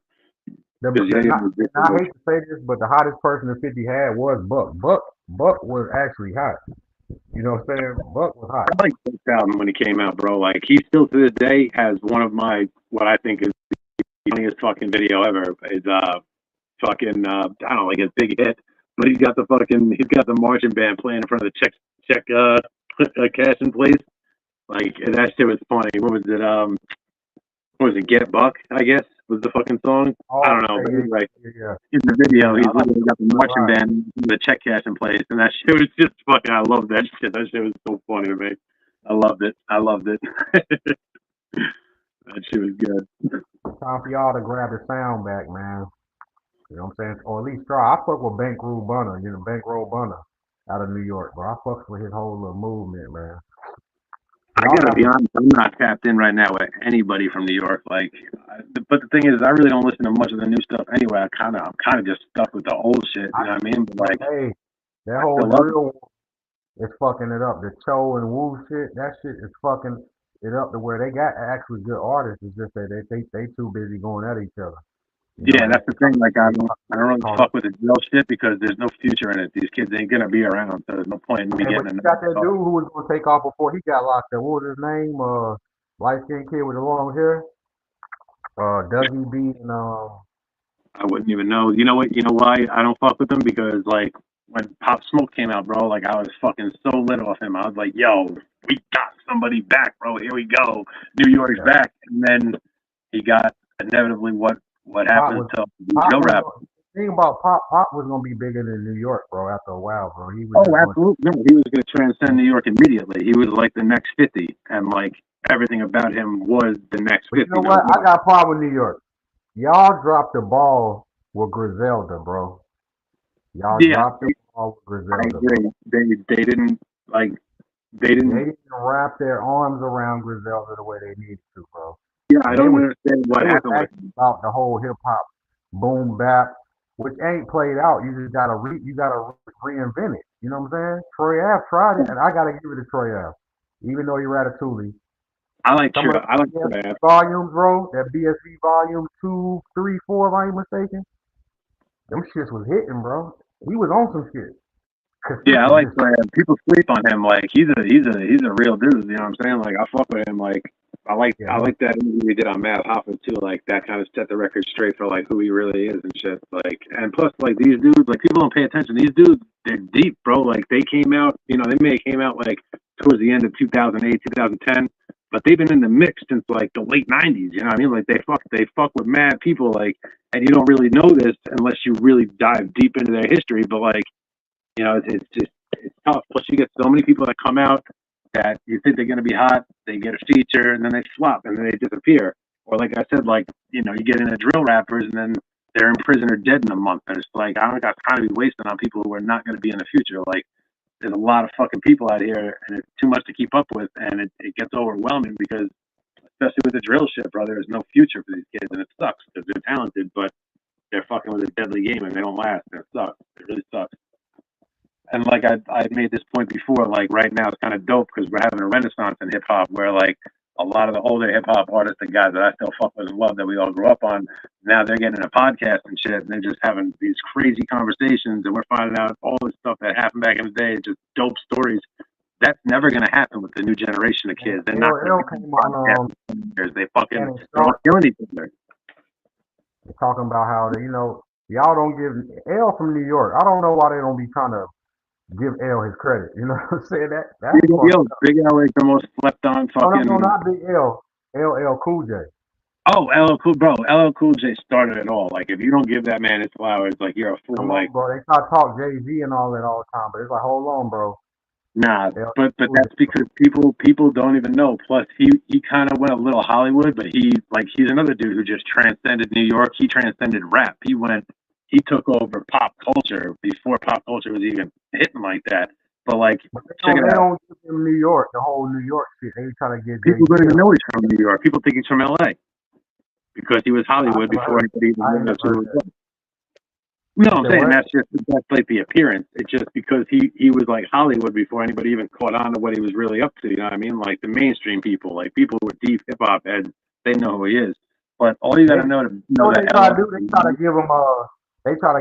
because the Yayo not. was And I just. hate to say this, but the hottest person that 50 had was Buck. Buck was actually hot. You know what I'm saying? Buck was hot. I like this album when it came out, bro. Like he still to this day has one of my what I think is the funniest fucking video ever. Is fucking I don't know, like a big hit, but he's got the marching band playing in front of the check cash in place. Like that shit was funny. What was it? What was it? Get Buck, I guess was the fucking song. I Oh, don't know, but yeah, anyway, yeah, yeah, in the yeah, video, yeah. he's I like literally got the Buck marching hot. band, the check cash in place, and that shit was just fucking. I love that shit. That shit was so funny to me. I loved it. I loved it. That shit was good. Time for y'all to grab the sound back, man. You know what I'm saying? Or at least try. I fuck with Bankroll Bunner out of New York, bro. I fucks with his whole little movement, man. I Y'all gotta got be the honest, I'm not tapped in right now with anybody from New York. Like, but the thing is, I really don't listen to much of the new stuff anyway. I'm kind of just stuck with the old shit. You know what I mean? But like, hey, that I whole still love it. drill is fucking it up. The Cho and Wu shit, that shit is fucking it up to where they got actually good artists. It's just that they too busy going at each other. Yeah, And that's the thing. Like, I don't really call it. fuck with the drill shit because there's no future in it. These kids ain't gonna be around, so there's no point in me Hey, but getting you another got that song. dude who was gonna take off before he got locked up. What was his name? Light skinned kid with the long hair. Dougie B and I wouldn't even know. You know what? You know why I don't fuck with them? Because like when Pop Smoke came out, bro, like I was fucking so lit off him. I was like, yo, we got somebody back, bro. Here we go. New York's back. And then he got inevitably what Pop happens was to the Pop drill was rap. thing about Pop was gonna be bigger than New York, bro. After a while, bro, he was Oh, just going. absolutely. No, he was going to transcend New York immediately. He was like the next 50, and like everything about him was the next But you 50, know no what? I doubt. got a problem with New York. Y'all dropped the ball with Griselda, bro. Y'all Yeah, dropped the ball with I Griselda, bro. agree. They didn't like they They didn't. didn't wrap their arms around Griselda the way they needed to, bro. Yeah, I And they don't was understand what they was happened with actually him. about the whole hip hop boom bap, which ain't played out. You just gotta reinvent it. You know what I'm saying? Troy Ave tried it, and I gotta give it to Troy Ave, even though he Ratatouille. Some of the I like BSV Trav. volumes, bro. That BSV volume 2, 3, 4, if I ain't mistaken. Them shits was hitting, bro. He was on some shit. Yeah, I Consistent, like just Trav. People sleep on him. Like he's a real dude. You know what I'm saying? Like I fuck with him. Like yeah, I no, like that interview we did on Matt Hoffa too. Like that kind of set the record straight for like who he really is and shit. Like and plus like these dudes, like people don't pay attention. These dudes, they're deep, bro. Like they came out. You know, they may have came out like towards the end of 2008, 2010. But they've been in the mix since like the late '90s. You know what I mean? Like they fuck with mad people. Like, and you don't really know this unless you really dive deep into their history. But like, you know, it's just it's tough. Plus, you get so many people that come out that you think they're going to be hot, they get a feature, and then they flop, and then they disappear. Or like I said, like you know, you get into drill rappers, and then they're in prison or dead in a month. And it's like I don't got time to be wasting on people who are not going to be in the future. Like there's a lot of fucking people out here, and it's too much to keep up with, and it gets overwhelming because especially with the drill shit, brother, there's no future for these kids, and it sucks because they're talented, but they're fucking with a deadly game, and they don't last, and it sucks. It really sucks. And like I made this point before, like right now it's kind of dope because we're having a renaissance in hip hop where like a lot of the older hip hop artists and guys that I still fuck with and love that we all grew up on, now they're getting a podcast and shit, and they're just having these crazy conversations, and we're finding out all this stuff that happened back in the day, just dope stories. That's never gonna happen with the new generation of and kids. They're not gonna LL be came podcasts on in 10 years. They're all Shannon killing each other. talking about how y'all don't give L from New York. I don't know why they don't be trying to give L his credit. You know what I'm saying? That's fucked up. Big L is the most slept on Oh no, no, fucking. not Big L. LL Cool J. Oh, LL Cool, bro. LL Cool J started it all. Like, if you don't give that man his flowers, like you're a fool. Come Like, on, bro. They try to talk Jay-Z and all that all the time, but it's like, hold on, bro. nah. LL But Cool J, that's because people don't even know. Plus, he kind of went a little Hollywood, but he's another dude who just transcended New York. He transcended rap. He took over pop culture before pop culture was even hitting like that. But like, but they check don't it they out. don't give him New York, the whole New York shit. They try to get People Jay-Z don't even and know all. he's from New York. People think he's from LA because he was I Hollywood never before heard anybody even I ain't knew never who he heard that. was. No, You I'm said saying what? that's like the appearance. It's just because he was like Hollywood before anybody even caught on to what he was really up to. You know what I mean? Like the mainstream people, like people who are deep hip hop heads, they know who he is. But all you They gotta you know to know know what they that try to LL, do? They try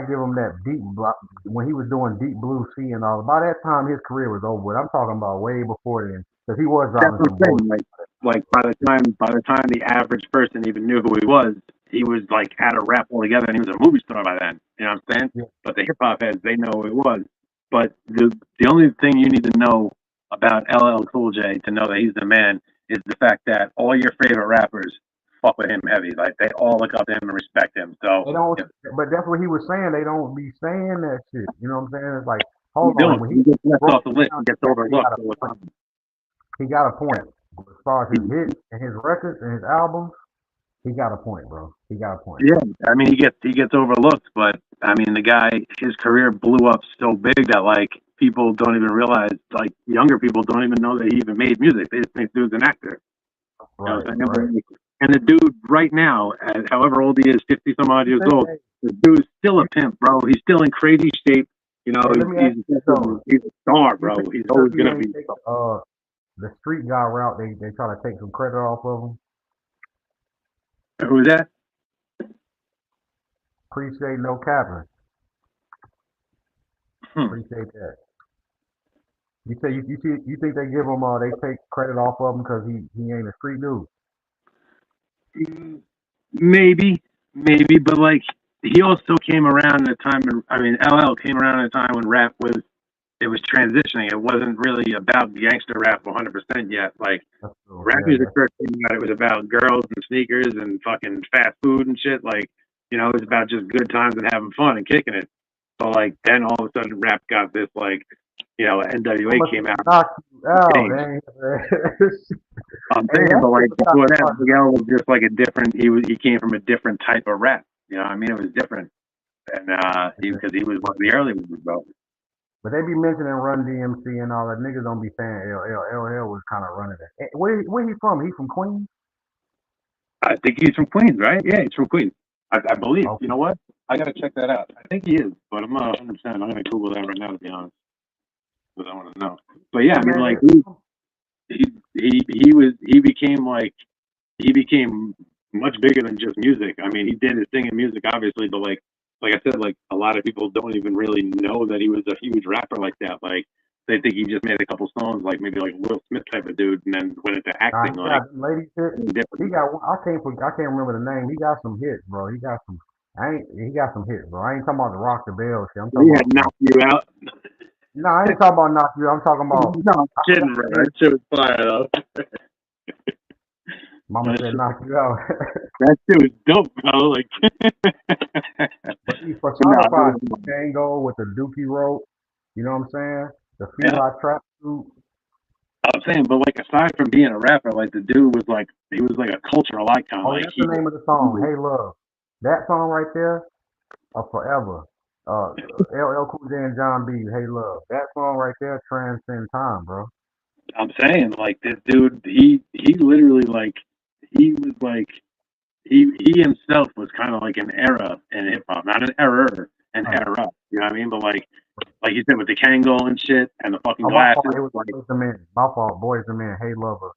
to give him that when he was doing Deep Blue Sea and all. By that time his career was over with. I'm talking about way before then. Because he was that's dropping what some I'm bullshit. saying. Like by the time the average person even knew who he was like out of rap altogether, and he was a movie star by then. You know what I'm saying? Yeah. But the hip hop heads, they know who he was. But the only thing you need to know about LL Cool J to know that he's the man is the fact that all your favorite rappers fuck with him heavy. Like they all look up to him and respect him. So They don't if but that's what he was saying. They don't be saying that shit. You know what I'm saying? It's like, you hold on, don't, when he he gets left broke off the it list. down, He gets he got overlooked a all the point. time. He got a point. As far as his hits and his records and his albums, he got a point, bro. He got a point. Yeah, I mean he gets overlooked, but I mean the guy, his career blew up so big that like people don't even realize, like younger people don't even know that he even made music. They just think dude's an actor. You know Right, what I'm right. saying? And the dude right now, at however old he is, 50 some odd You years think, old, hey, the dude's still a you, pimp, bro. He's still in crazy shape. You know, hey, let me ask you this though. he's a star, You bro. think He's because always he gonna ain't be. take the street guy route, they try to take some credit off of him? Who's that? Appreciate no capping. Hmm. Appreciate that. You say you think they give him they take credit off of him because he ain't a street dude? Maybe, but like he also came around at a time. I mean, LL came around at a time when rap was transitioning. It wasn't really about gangster rap 100% yet. Like That's true. rap Yeah, music that's first came out, it was about girls and sneakers and fucking fast food and shit. Like You know, it was about just good times and having fun and kicking it. So like then all of a sudden rap got this like, you know, NWA I'ma came out. knock you out, Changed. man. I'm Hey, saying, that but shit like was kind before of that, funny. Big L was just like a different. He came from a different type of rap. You know, what I mean, it was different, and because he was one of the early ones, bro. But they be mentioning Run DMC and all that. Niggas don't be saying LL. LL was kind of running it. Where he from? He from Queens? I think he's from Queens, right? Yeah, he's from Queens. I believe. You Okay. know what? I gotta check that out. I think he is, but I'm not 100%. I'm gonna Google that right now to be honest, because I want to know. But yeah, Yeah, I mean, man. like he became much bigger than just music. I mean, he did his thing in music, obviously, but like I said, like a lot of people don't even really know that he was a huge rapper like that. Like they think he just made a couple songs, like maybe like Will Smith type of dude, and then went into acting. He Like got them ladies hit. He different. got one. I can't remember the name. He got some hits, bro. He got some. He got some hits, bro. I ain't talking about the Rock the Bell shit. I'm He talking had about. knocked you out. No, I ain't talking about knock you. I'm talking about. No, I'm I kidding, forgot bro. the That name. shit was fire though. Mama said knock you out. That shit was dope, bro. Like, But he no, personified Django with the Dookie rope. You know what I'm saying? The yeah, Fila trap suit. I'm saying, but like aside from being a rapper, like the dude was like he was like a cultural icon. Oh, yeah, Like that's the name of the song. Hey Love. That song right there, forever. LL Cool J and John B. Hey Love. That song right there transcends time, bro. I'm saying, like this dude, he literally like he was like he himself was kind of like an era in hip hop, not an error, an Right. era. You know what I mean? But like you said with the Kangol and shit and the fucking Oh, my fault. glasses, It was like Boys the Men. My fault. Boys the Men. Hey Lover.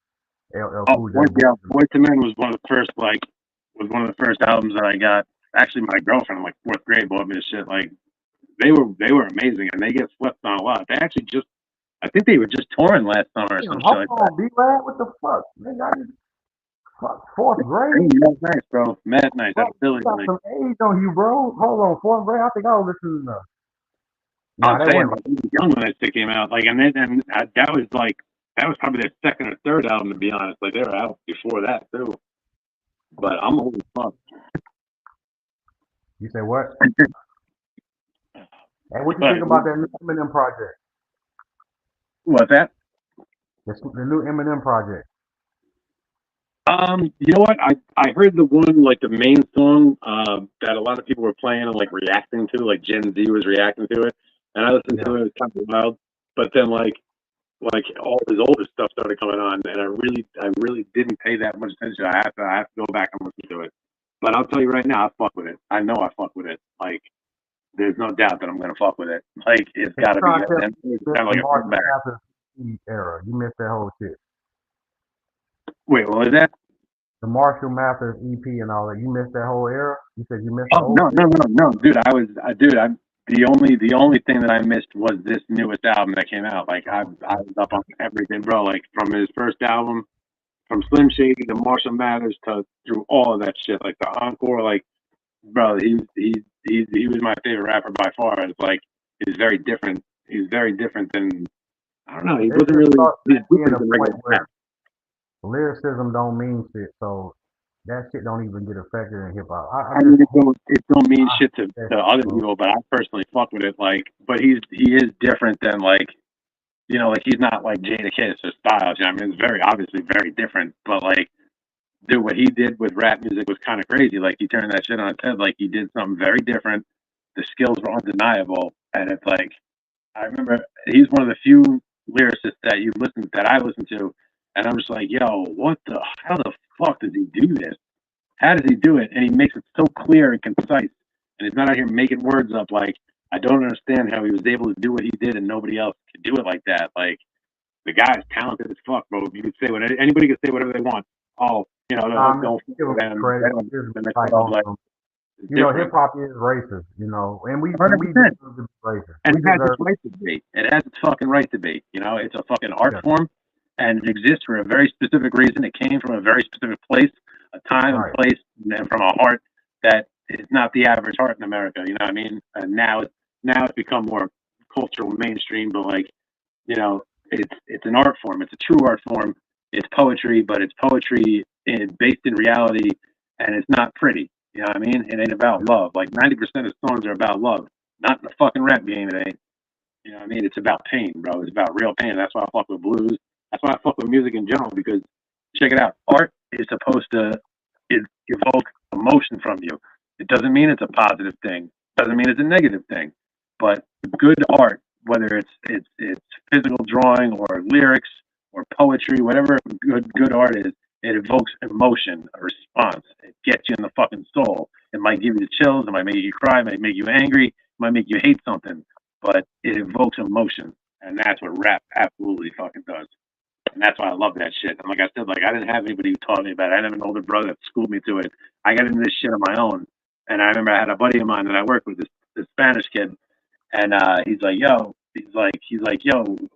LL Cool J. Boys the Men. Boyz II Men was one of the first was one of the first albums that I got. Actually, my girlfriend in like fourth grade bought me this shit. Like they were amazing and they get slept on a lot. They actually just I think they were just touring last summer or Damn, some shit hold like that. on, B-Lad. What the fuck? Nigga, I just, fuck, fourth Hey, grade? Mad Nice, bro. Mad Nice out Bro, of Philly. you got Like some age on you, bro. Hold on, fourth grade? I think I was listening to. Nah, I'm that saying, wasn't. like he was young when that shit came out. Like that was probably their second or third album to be honest. Like they were out before that too. But I'm old as fuck. You say what? Hey, what you But think about that new Eminem project? what's that? The new Eminem project. You know what? I heard the one like the main song that a lot of people were playing and like reacting to, like Gen Z was reacting to it, and I listened Yeah. to it. It was kind of wild. But then like all his older stuff started coming on, and I really didn't pay that much attention. I have to go back and listen to it. But I'll tell you right now, I fuck with it. I know I fuck with it. Like there's no doubt that I'm gonna fuck with it. Like it's And got to be trying to good. tell And me it's you kind missed of the like a Marshall throwback. Mathers era. You missed that whole shit. Wait, what was that? The Marshall Mathers EP and all that. You missed that whole era. You said you missed the Oh old shit. no, dude. I the only thing that I missed was this newest album that came out. Like I was up on everything, bro. Like from his first album, from Slim Shady to Marshall Mathers to through all of that shit. Like the encore, like bro, he was my favorite rapper by far. It's like he's very different. He's very different than I don't know. He It wasn't just really starts he's being different a than point regular rap. where lyricism don't mean shit. So that shit don't even get affected in hip hop. I I just mean, it don't mean I shit hate that to shit, other bro. people, but I personally fuck with it. Like, but he is different than like you know, like he's not like Jada Kiss or Styles. You know, I mean, it's very obviously very different. But like, dude, what he did with rap music was kind of crazy. Like, he turned that shit on its head. Like, he did something very different. The skills were undeniable, and it's like I remember he's one of the few lyricists that I listen to, and I'm just like, yo, how the fuck does he do this? How does he do it? And he makes it so clear and concise, and he's not out here making words up. Like, I don't understand how he was able to do what he did, and nobody else could do it like that. Like the guy's talented as fuck, bro. You could say what anybody could say whatever they want. Oh, you know, Nah, man, don't give him and credit. Just then they like call on like some. it's You know, hip different. hop is racist. You know, and we 100%. deserve to be racist. And We it has its deserve. right to be. It has its fucking right to be. You know, it's a fucking art Yeah. form, and it exists for a very specific reason. It came from a very specific place, a time and Right. place, and from a heart that is not the average heart in America. You know what I mean? And now it's become more cultural mainstream, but like you know, it's an art form. It's a true art form. It's poetry, but it's poetry based in reality, and it's not pretty. You know what I mean? It ain't about love. Like 90% of songs are about love. Not in the fucking rap game, it ain't. You know what I mean? It's about pain, bro. It's about real pain. That's why I fuck with blues. That's why I fuck with music in general, because check it out. Art is supposed to evoke emotion from you. It doesn't mean it's a positive thing. Doesn't mean it's a negative thing. But good art, whether it's physical drawing or lyrics or poetry, whatever good art is, it evokes emotion, a response. It gets you in the fucking soul. It might give you chills. It might make you cry. It might make you angry. It might make you hate something. But it evokes emotion, and that's what rap absolutely fucking does. And that's why I love that shit. And like I said, like I didn't have anybody who taught me about it. I didn't have an older brother that schooled me to it. I got into this shit on my own. And I remember I had a buddy of mine that I worked with, this Spanish kid, and he's like, yo,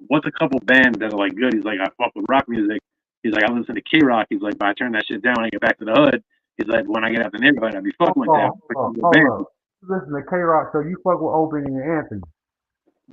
what's a couple bands that are like good? He's like, I fuck with rock music. He's like, I listen to K Rock. He's like, but I turn that shit down when I get back to the hood. He's like, when I get out the neighborhood, I be fucking with that. Hold up. You listen to K Rock, so you fuck with Opie and Anthony.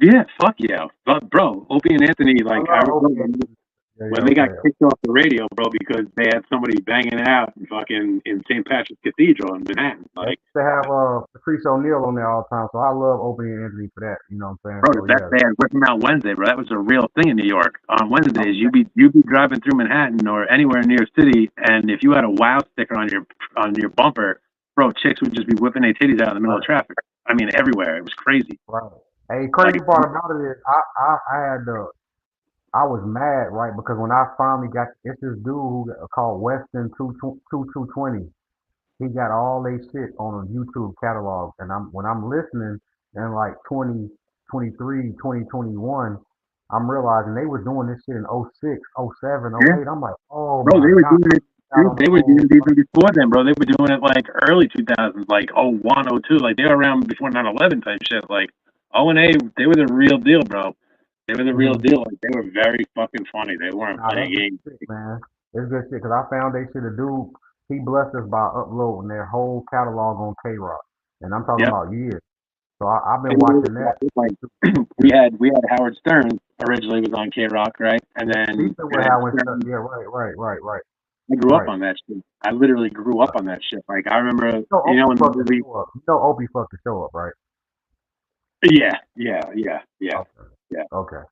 Yeah, fuck yeah, but bro, Opie and Anthony, like I remember when they got kicked off the radio, bro, because they had somebody banging it out in St. Patrick's Cathedral in Manhattan. Like they have Patrice O'Neal on there all the time, so I love Opie and Anthony for that. You know what I'm saying? bro, So, that they had Whipping Out Wednesday, bro. That was a real thing in New York. On Wednesdays, you'd be driving through Manhattan or anywhere in New York City, and if you had a WOW sticker on your bumper, bro, chicks would just be whipping their titties out in the middle of traffic. I mean, everywhere. It was crazy. Right. Hey, crazy part about it is I was mad, right? Because when I finally got, it's this dude who called Weston 2220. He got all they shit on a YouTube catalog. And when I'm listening in like 2023, 2021, I'm realizing they was doing this shit in '06, '07, '08. I'm like, oh bro, my they were God. doing it. Dude, they were doing it even before then, bro. They were doing it like early 2000s, like '01, '02. Like they were around before 9/11 type shit. Like O and A, they were the real deal, bro. They were the real deal. Like they were very fucking funny. They weren't playing games. Shit, man. It's good shit because I found they shit. A dude, he blessed us by uploading their whole catalog on K Rock, and I'm talking about years. So I've been watching that. Like we had Howard Stern originally was on K Rock, right? And then yeah, right. I grew up on that shit. I literally grew up on that shit. Like I remember, in the movie. Opie fucked the show up, right? Yeah. Okay.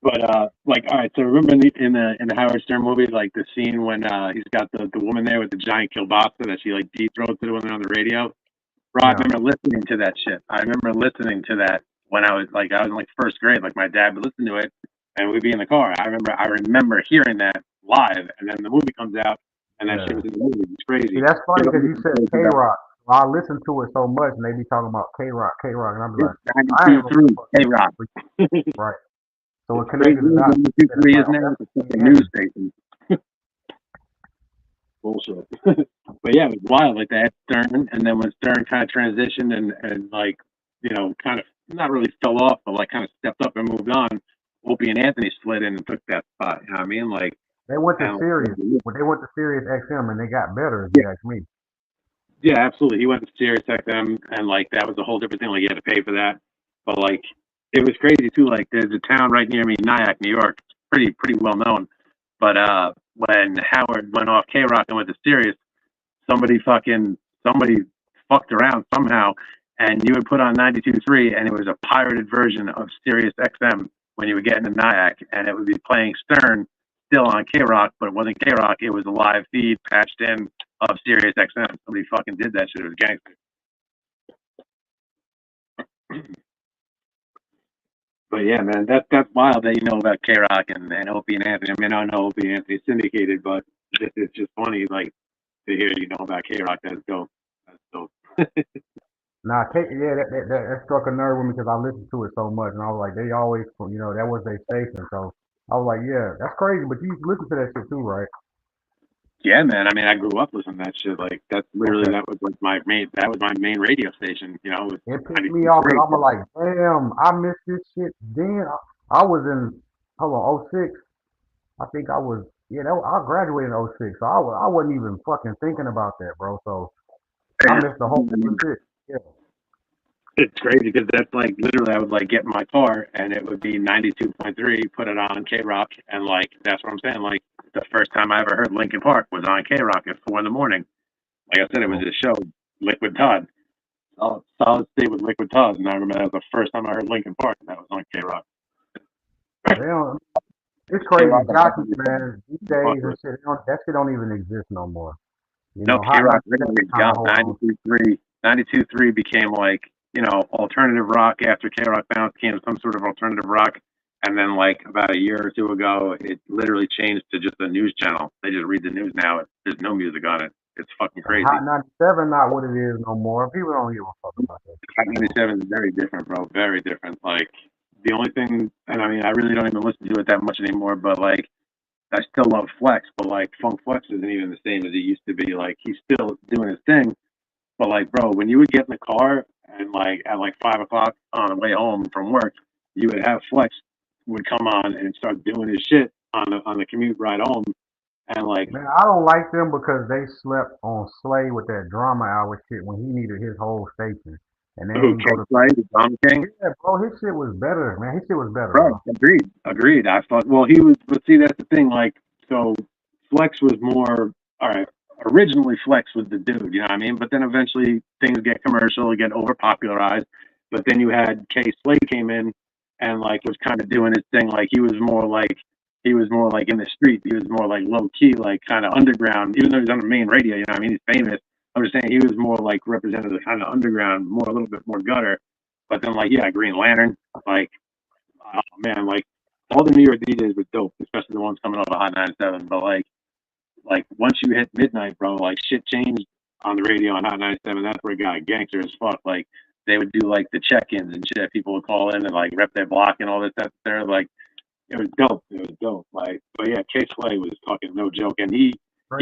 But like, all right. So remember in the Howard Stern movie, like the scene when he's got the woman there with the giant kielbasa that she like deep throats it when they're on the radio. Bro, I remember listening to that shit. I remember listening to that when I was in like first grade. Like my dad would listen to it, and we'd be in the car. I remember hearing that live, and then the movie comes out, and that shit was in the movie. It's crazy. See, that's funny because you said K Rock. I listen to it so much, and they be talking about K Rock, and I'm like, I ain't gonna K Rock. Right. So it connected to that. 93 is now a news station. Bullshit. But yeah, it was wild. Like they had Stern, and then when Stern kind of transitioned and like, kind of not really fell off, but like kind of stepped up and moved on, Opie and Anthony slid in and took that spot. You know what I mean? Like they went to Sirius. When they went to Sirius XM, and they got better, if you ask me. Yeah, absolutely. He went to Sirius XM, and like that was a whole different thing. Like you had to pay for that, but like it was crazy too. Like there's a town right near me, Nyack, New York. Pretty well known. But when Howard went off K Rock and went to Sirius, somebody fucked around somehow, and you would put on 92.3, and it was a pirated version of Sirius XM when you would get into Nyack, and it would be playing Stern still on K Rock, but it wasn't K Rock. It was a live feed patched in of Sirius XM. Somebody fucking did that shit. It was gangster. But yeah, man, that's wild that you know about K Rock and Opie and Anthony. I mean, I know Opie and Anthony syndicated, but it's just funny, like to hear about K Rock. That's dope. That's dope. Nah, that struck a nerve with me because I listened to it so much, and I was like, they always, that was their station. So I was like, yeah, that's crazy. But you listen to that shit too, right? Yeah, man. I mean, I grew up listening to that shit. Like that's literally that was like my main radio station. It pissed me off, and I'm like, damn, I missed this shit. Then I was in '06. I think I was I graduated in '06, so I wasn't even fucking thinking about that, bro. So I missed the whole shit. Yeah. It's crazy because that's like literally I would like get in my car and it would be 92.3, put it on K Rock, and like that's what I'm saying. Like the first time I ever heard Linkin Park was on K Rock at 4 in the morning. Like I said, it was a show, Liquid Todd. Solid State with Liquid Todd, and I remember that was the first time I heard Linkin Park, and that was on K-Rock. It's crazy, jockeys, man. These days and shit, that shit don't even exist no more. You know, K-Rock really is gone. 92.3 became like, alternative rock after K-Rock Bounce became some sort of alternative rock. And then like about a year or two ago, it literally changed to just a news channel. They just read the news now. There's no music on it. It's fucking crazy. Hot 97 not what it is no more. People don't give a fuck about that. Hot 97 is very different, bro. Very different. Like, the only thing, and I mean, I really don't even listen to it that much anymore, but like, I still love Flex, but like, Funk Flex isn't even the same as he used to be. Like, he's still doing his thing, but like, bro, when you would get in the car and like at like 5 o'clock on the way home from work, you would have Flex would come on and start doing his shit on the commute ride home, and like, man, I don't like them because they slept on Slay with that drama hour shit when he needed his whole station. And they ain't go to Slay, the Drama King. Yeah, bro, his shit was better, man. His shit was better, bro. Agreed. I thought, well, he was, but see, that's the thing. Like, so Flex was more, all right. Originally, Flex was the dude, you know what I mean? But then eventually things get commercial, get overpopularized. But then you had K Slade came in and like was kind of doing his thing. Like he was more like in the street. He was more like low key, like kind of underground. Even though he's on the main radio, you know what I mean? He's famous. I'm just saying he was more like represented the kind of underground, more a little bit more gutter. But then like Green Lantern, like oh man, like all the New York DJs were dope, especially the ones coming off of Hot 97. But like once you hit midnight, bro, like shit changed on the radio on Hot 97. That's where it got gangster as fuck. Like they would do like the check-ins and shit. People would call in and like rep their block and all this stuff there. Like it was dope. Like, but yeah, K Slay was talking no joke, and he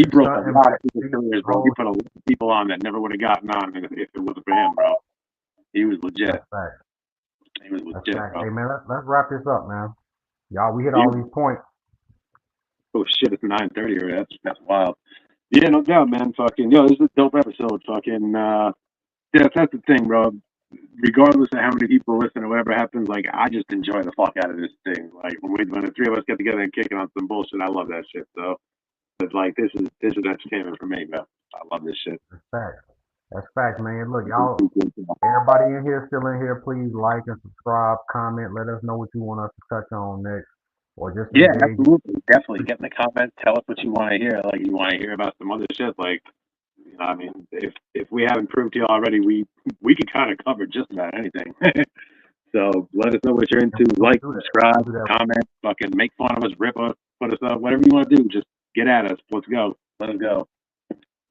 broke a lot of people's careers, bro. He put a lot of people on that never would have gotten on if it wasn't for him, bro. He was legit. He was legit, bro. Hey man, let's wrap this up, man. Y'all, we hit all these points. Oh shit, it's 9:30 already. That's wild. Yeah, no doubt, man. Fucking this is a dope episode. Fucking that's the thing, bro. Regardless of how many people listen or whatever happens, like I just enjoy the fuck out of this thing. Like when the three of us get together and kicking on some bullshit, I love that shit. So it's like this is entertainment for me, man. I love this shit. That's fact, man. Look, y'all, everybody in here, still in here, please like and subscribe, comment, let us know what you want us to touch on next. Or just absolutely, definitely get in the comments. Tell us what you want to hear. Like you want to hear about some other shit. Like I mean, if we haven't proved to you already, we could kind of cover just about anything. So let us know what you're into. Like, subscribe, comment, fucking make fun of us, rip us, put us up, whatever you want to do. Just get at us. Let's go. Let us go.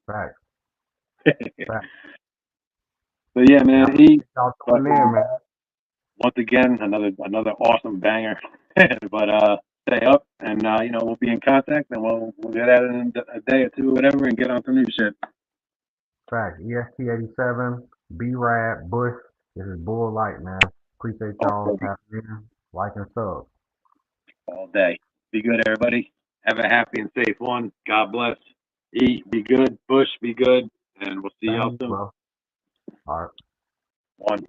Right. So yeah, man. Once again, another awesome banger. But stay up, and we'll be in contact, and we'll get at it in a day or two, or whatever, and get on some new shit. Fact. EST87, B-Rad, Bush. This is Bull Light, man. Appreciate y'all tapping in, like and sub. All day. Be good, everybody. Have a happy and safe one. God bless. E, be good. Bush, be good. And we'll see y'all soon. Bro. All right. One.